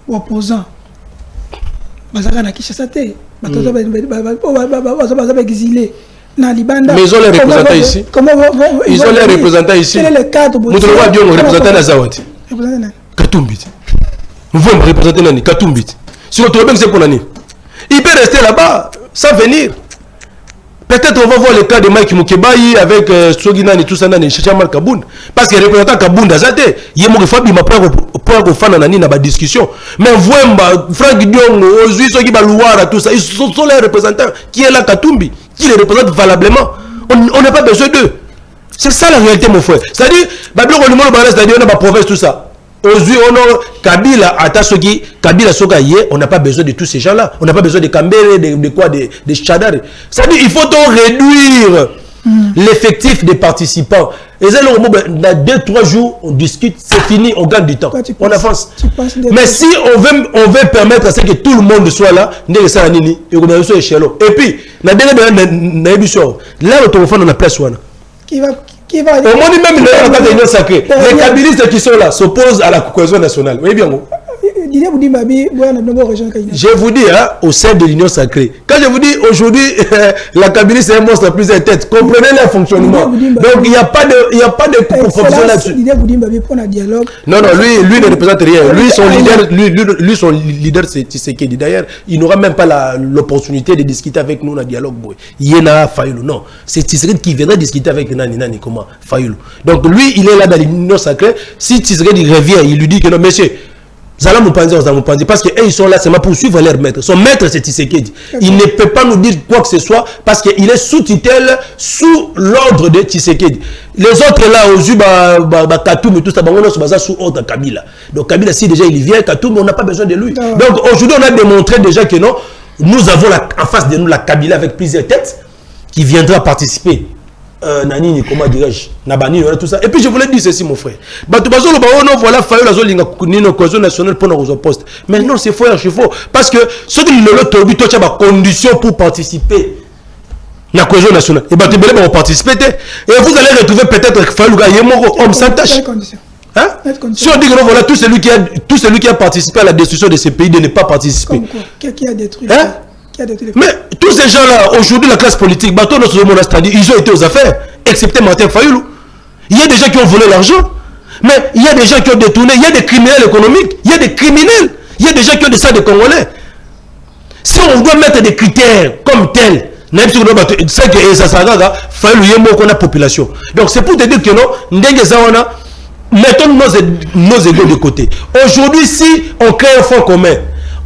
Opposants. Mais ils
ont les représentants ici. Ils ont les représentants ici.
Quel est le cadre?
Nous devons représenter Nazawati. Katumbi. Nous voulons représenter Nani. Katumbi. Si on trouve bien que c'est pour Nani. Il peut rester là-bas sans venir. Peut-être on va voir le cas de Mike Mukebayi avec Soginan et tout ça, Chachamal Kaboun. Parce que les représentants Kaboun d'Azate, il y a mon Fabi m'a pris pour faire Nani dans la discussion. Mais Vouemba, Franck Dion, Ozui, Sogi Balouara, tout ça, ils sont les représentants. Qui est là, Katumbi? Qui les représente valablement? On n'a pas besoin d'eux. C'est ça la réalité, mon frère. C'est-à-dire, c'est-à-dire, on a ma province, tout ça. Aujourd'hui, on a Kabila, Atasogi, Kabila Sogaye, on n'a pas besoin de tous ces gens-là. On n'a pas besoin de Kambere, de quoi, de Chadar. C'est-à-dire, il faut donc réduire l'effectif des participants. Et là, dans 2-3 jours, on discute, c'est fini, on gagne du temps. On avance. Mais si on veut permettre à ce que tout le monde soit là, et puis, là, on a place. Au moins, même les réunions sacrées, les kabylistes qui sont là s'opposent à la cohésion nationale. Vous voyez bien, je vous dis, hein, au sein de l'union sacrée, quand je vous dis aujourd'hui, la Kabylie c'est un monstre à plusieurs têtes, comprenez leur fonctionnement. Donc il n'y a pas de confusion là-dessus. Non, lui ne représente rien. Lui, son leader, c'est Tshisekedi. D'ailleurs, il n'aura même pas l'opportunité de discuter avec nous dans le dialogue. Il y a Fayulu. Non, c'est Tshisekedi qui viendra discuter avec Nani comment Fayulu. Donc lui, il est là dans l'union sacrée. Si Tshisekedi revient, il lui dit que non, monsieur, parce qu'ils sont là seulement pour suivre leur maître. Son maître, c'est Tshisekedi. Il ne peut pas nous dire quoi que ce soit parce qu'il est sous tutelle, sous l'ordre de Tshisekedi. Les autres là, aux yeux, Katumbi, tout ça, on est sous ordre de Kabila. Donc Kabila, si déjà il vient, Katumbi, on n'a pas besoin de lui. Donc aujourd'hui, on a démontré déjà que non, nous avons en face de nous la Kabila avec plusieurs têtes qui viendra participer. Nani, comment dirais-je, Nabani, tout ça. Et puis je voulais dire ceci, mon frère. Voilà, la cohésion nationale pour nos postes. Mais non, c'est faux, c'est faux. Parce que ceux qui ont des conditions pour participer à la cohésion nationale, et bien, ils vont participer. Et vous allez retrouver peut-être Falouga Yemoro, homme sans tâche. Hein? Si on dit que non, voilà, tout celui qui a participé à la destruction de ces pays de ne pas participer.
Qui a détruit
hein? Mais tous ces gens-là, aujourd'hui, la classe politique, ils ont été aux affaires, excepté Martin Fayoulou. Il y a des gens qui ont volé l'argent, mais il y a des gens qui ont détourné, il y a des criminels économiques, il y a des criminels, il y a des gens qui ont des salles de Congolais. Si on doit mettre des critères comme tels, c'est que ça s'agarde, Fayoulou, il y a la population. Donc c'est pour te dire que non, mettons nos égos de côté. Aujourd'hui, si on crée un fonds commun,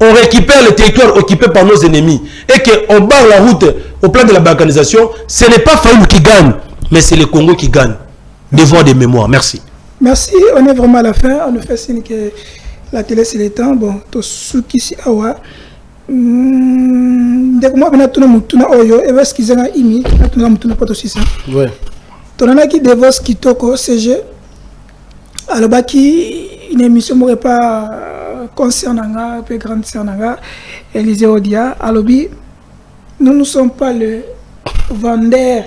on récupère le territoire occupé par nos ennemis et qu'on barre la route au plan de la balkanisation, ce n'est pas Fayoulou qui gagne, mais c'est le Congo qui gagne. Devoir des mémoires. Merci.
Merci. On est vraiment à la fin. On nous fait signe que la télé c'est le temps. Bon, tout ce qui s'y a. Dès que moi, je suis oyo et est-ce qu'ils ont imi, je suis pas aussi ça.
Ouais.
Ton ana qui dévoce qui toko CG. Alors bah qui une émission m'aurait pas concernant peu grande concernant Élisée Odia. Alors nous ne sommes pas le vendeur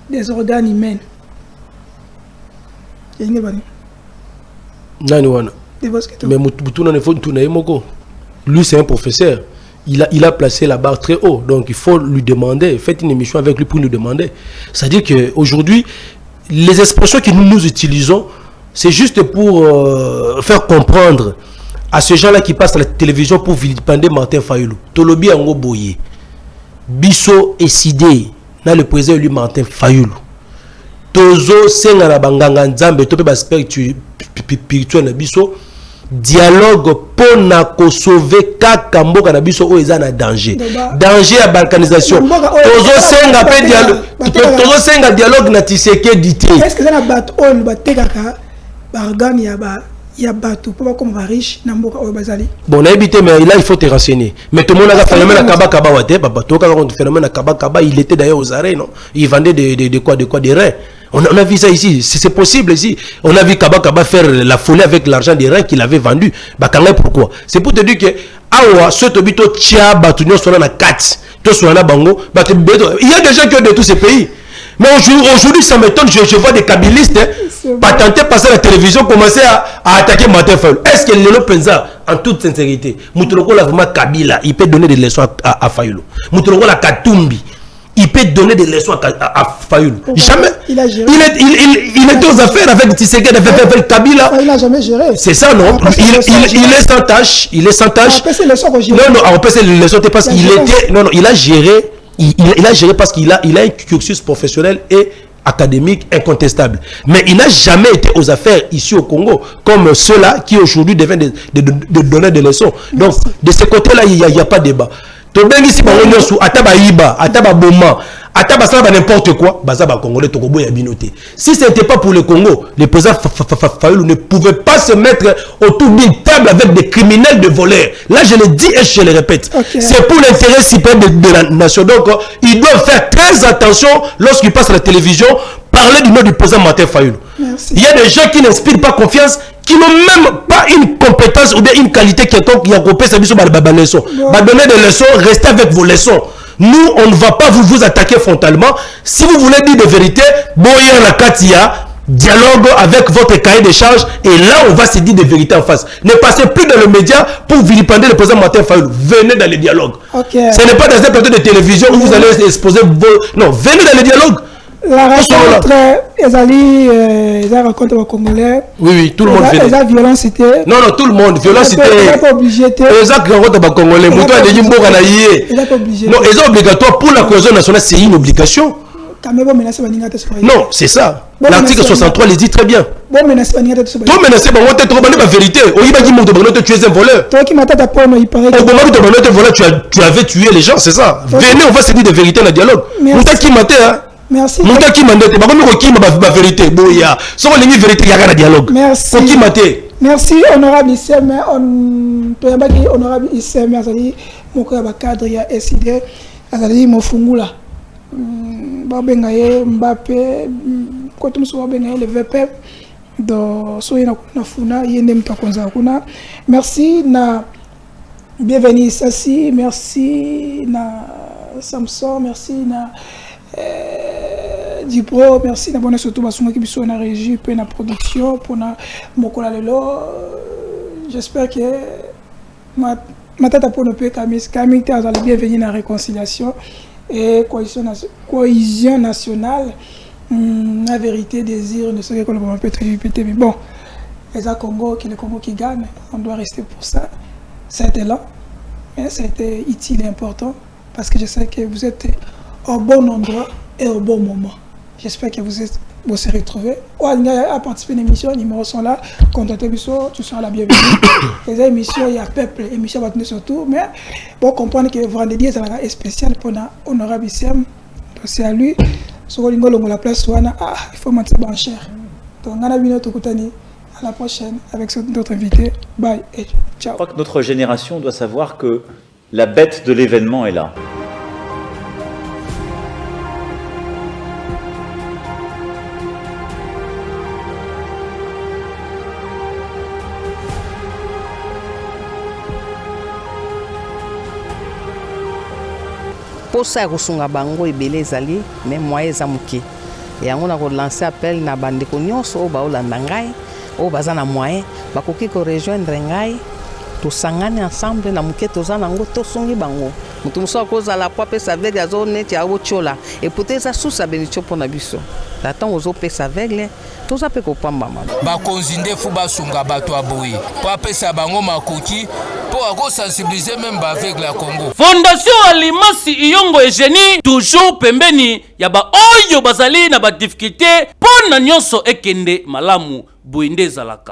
des organes humains.
Mais lui c'est un professeur. Il a placé la barre très haut. Donc il faut lui demander, faites une émission avec lui pour nous demander. C'est-à-dire qu'aujourd'hui, les expressions que nous utilisons, c'est juste pour faire comprendre à ces gens-là qui passent à la télévision pour vilipender Martin Fayoulou. Tolobi Ango Boye. Bisso et Sidé, dans le président élu Martin Fayoulou. tozo senga na banganga nzambe to pe ba spirituel na biso dialogue pona ko sauver kaka mboka na biso o eza na danger ya balkanisation tozo senga pe dialogue tozo senga dialogue na Tshisekedi dité
est-ce que ça na bat on ba tekaka bargan ya bato pour comme riche na mboka o bazali
bon na habité mais là il faut te renseigner mais tout le monde a phénomène à Kabaka wate papa to ka phénomène à Kabaka il était d'ailleurs aux arènes non il vendait de quoi des reins. On a vu ça ici, c'est possible ici. On a vu Kabaka faire la folie avec l'argent des reins qu'il avait vendu. Pourquoi? C'est pour te dire que awa ce tobito tia batunyo sona na 4 to sona bango il y a des gens qui ont de tous ces pays. Mais aujourd'hui ça m'étonne, je vois des kabylistes patenter passer à la télévision commencer à attaquer Martin Fayulu. Est-ce que Lelo Penza en toute sincérité Moutoloko la vraiment Kabila, il peut donner des leçons à Fayulu. Moutoloko la Katumbi il peut donner des leçons à Fayulu. Jamais. Il était aux affaires avec Tshisekedi, avec Kabila.
Il n'a jamais géré.
C'est ça, non? Il est sans tâche. Il est sans tâche. Non, on peut se les leçons parce qu'il était. Non, il a géré. Il a géré parce qu'il a un cursus professionnel et académique incontestable. Mais il n'a jamais été aux affaires ici au Congo comme ceux-là qui aujourd'hui deviennent de donner des leçons. Donc, de ce côté-là, il n'y a pas de débat. Tobengi bango nyosu ataba iba ataba boma ataba ça n'importe quoi bazaba congolais tokobo ya binoté. Si ce n'était pas pour le Congo, le président Fayulu ne pouvait pas se mettre autour d'une table avec des criminels de voleurs. Là je le dis et je le répète. C'est pour l'intérêt suprême de la nation. Donc il doit faire très attention lorsqu'il passe à la télévision parler du nom du président Martin Fayulu. Il y a des gens qui n'inspirent pas confiance, qui n'ont même pas une compétence ou bien une qualité quelconque qui a coupé sa mission par les leçons. Donner des leçons, restez avec vos leçons. Nous, on ne va pas vous attaquer frontalement. Si vous voulez dire de vérité, boya la katia, dialogue avec votre cahier de charges et là, on va se dire de vérité en face. Ne passez plus dans le média pour vilipender le président Martin Fayulu. Venez dans les dialogues. Ce n'est pas dans un plateau de télévision où vous allez exposer vos... Non, venez dans les dialogues.
La rencontre, ils ont rencontré aux Congolais.
Oui, tout le monde
vient. La violence c'était.
Non, tout le monde. Violence c'était.
Ils sont pas obligés.
Ils ont rencontré aux Congolais. Ils sont pas obligés. Non, ils sont obligatoires pour la cohésion nationale, c'est une obligation. Non, c'est ça. L'article 63 les dit très bien. Toi menacé, la vérité. Tu es un voleur. Tu avais tué les gens, c'est ça. Venez, on va se dire de vérité dans le dialogue.
Merci. Merci, honorable Issem. Honorable Issem, mon cadre, il y a SID, Mofungula. Babengaye Mbappé, quand on se voit le VP, merci, na bienvenue Sassi, merci, na Samson, merci, na Dipro, merci, na bonne surtout Basunga qui biso na régie, puis na production, pour na Mokola Lelo. J'espère que ma tête pour ne pas Camille, tu as bienvenue dans la réconciliation et cohésion nationale. La vérité, désir, ne serait qu'on ne peut pas répéter. Mais bon, les Congo, qui le Congo qui gagne, on doit rester pour ça. Ça a été là, mais ça a été utile et important parce que je sais que vous êtes au bon endroit et au bon moment. J'espère que vous serez retrouvés. À participer à l'émission, les numéros sont là. Contactez Bissot, tu seras la bienvenue. Les émissions, il y a peuple, émission va tenir surtout. Mais pour comprendre que vendredi, c'est spécial pour l'honorable Issem. C'est à lui. La place, il faut monter en chair. Donc, on a vu notre Koutani. À la prochaine avec d'autres invités. Bye et ciao.
Je crois que notre génération doit savoir que la bête de l'événement est là.
Posa kosunga bango ebele ezali mais moyen eza moke yango na relancer appel na bandeko nyonso oyo baolanda ngai oyo baza na moyen bakoki korejoindre ngai tosangani ensemble na moke toza nango tosungi bango moto mosusu akozala po apesa aveugle azo neti aotiola epute eza susa benitio mpo na biso na ntango ozopesa aveugle toza mpe kopambama
bakonzi ndefu basunga bato ya boye po apesa bango makoki po akosensibilize meme baaveugle ya Congo.
Fondation Alimasi Iyongo Eugénie toujours pembeni ya ba oyo bazali na ba difficulté po na nyonso ekende malamu boye nde ezalaka.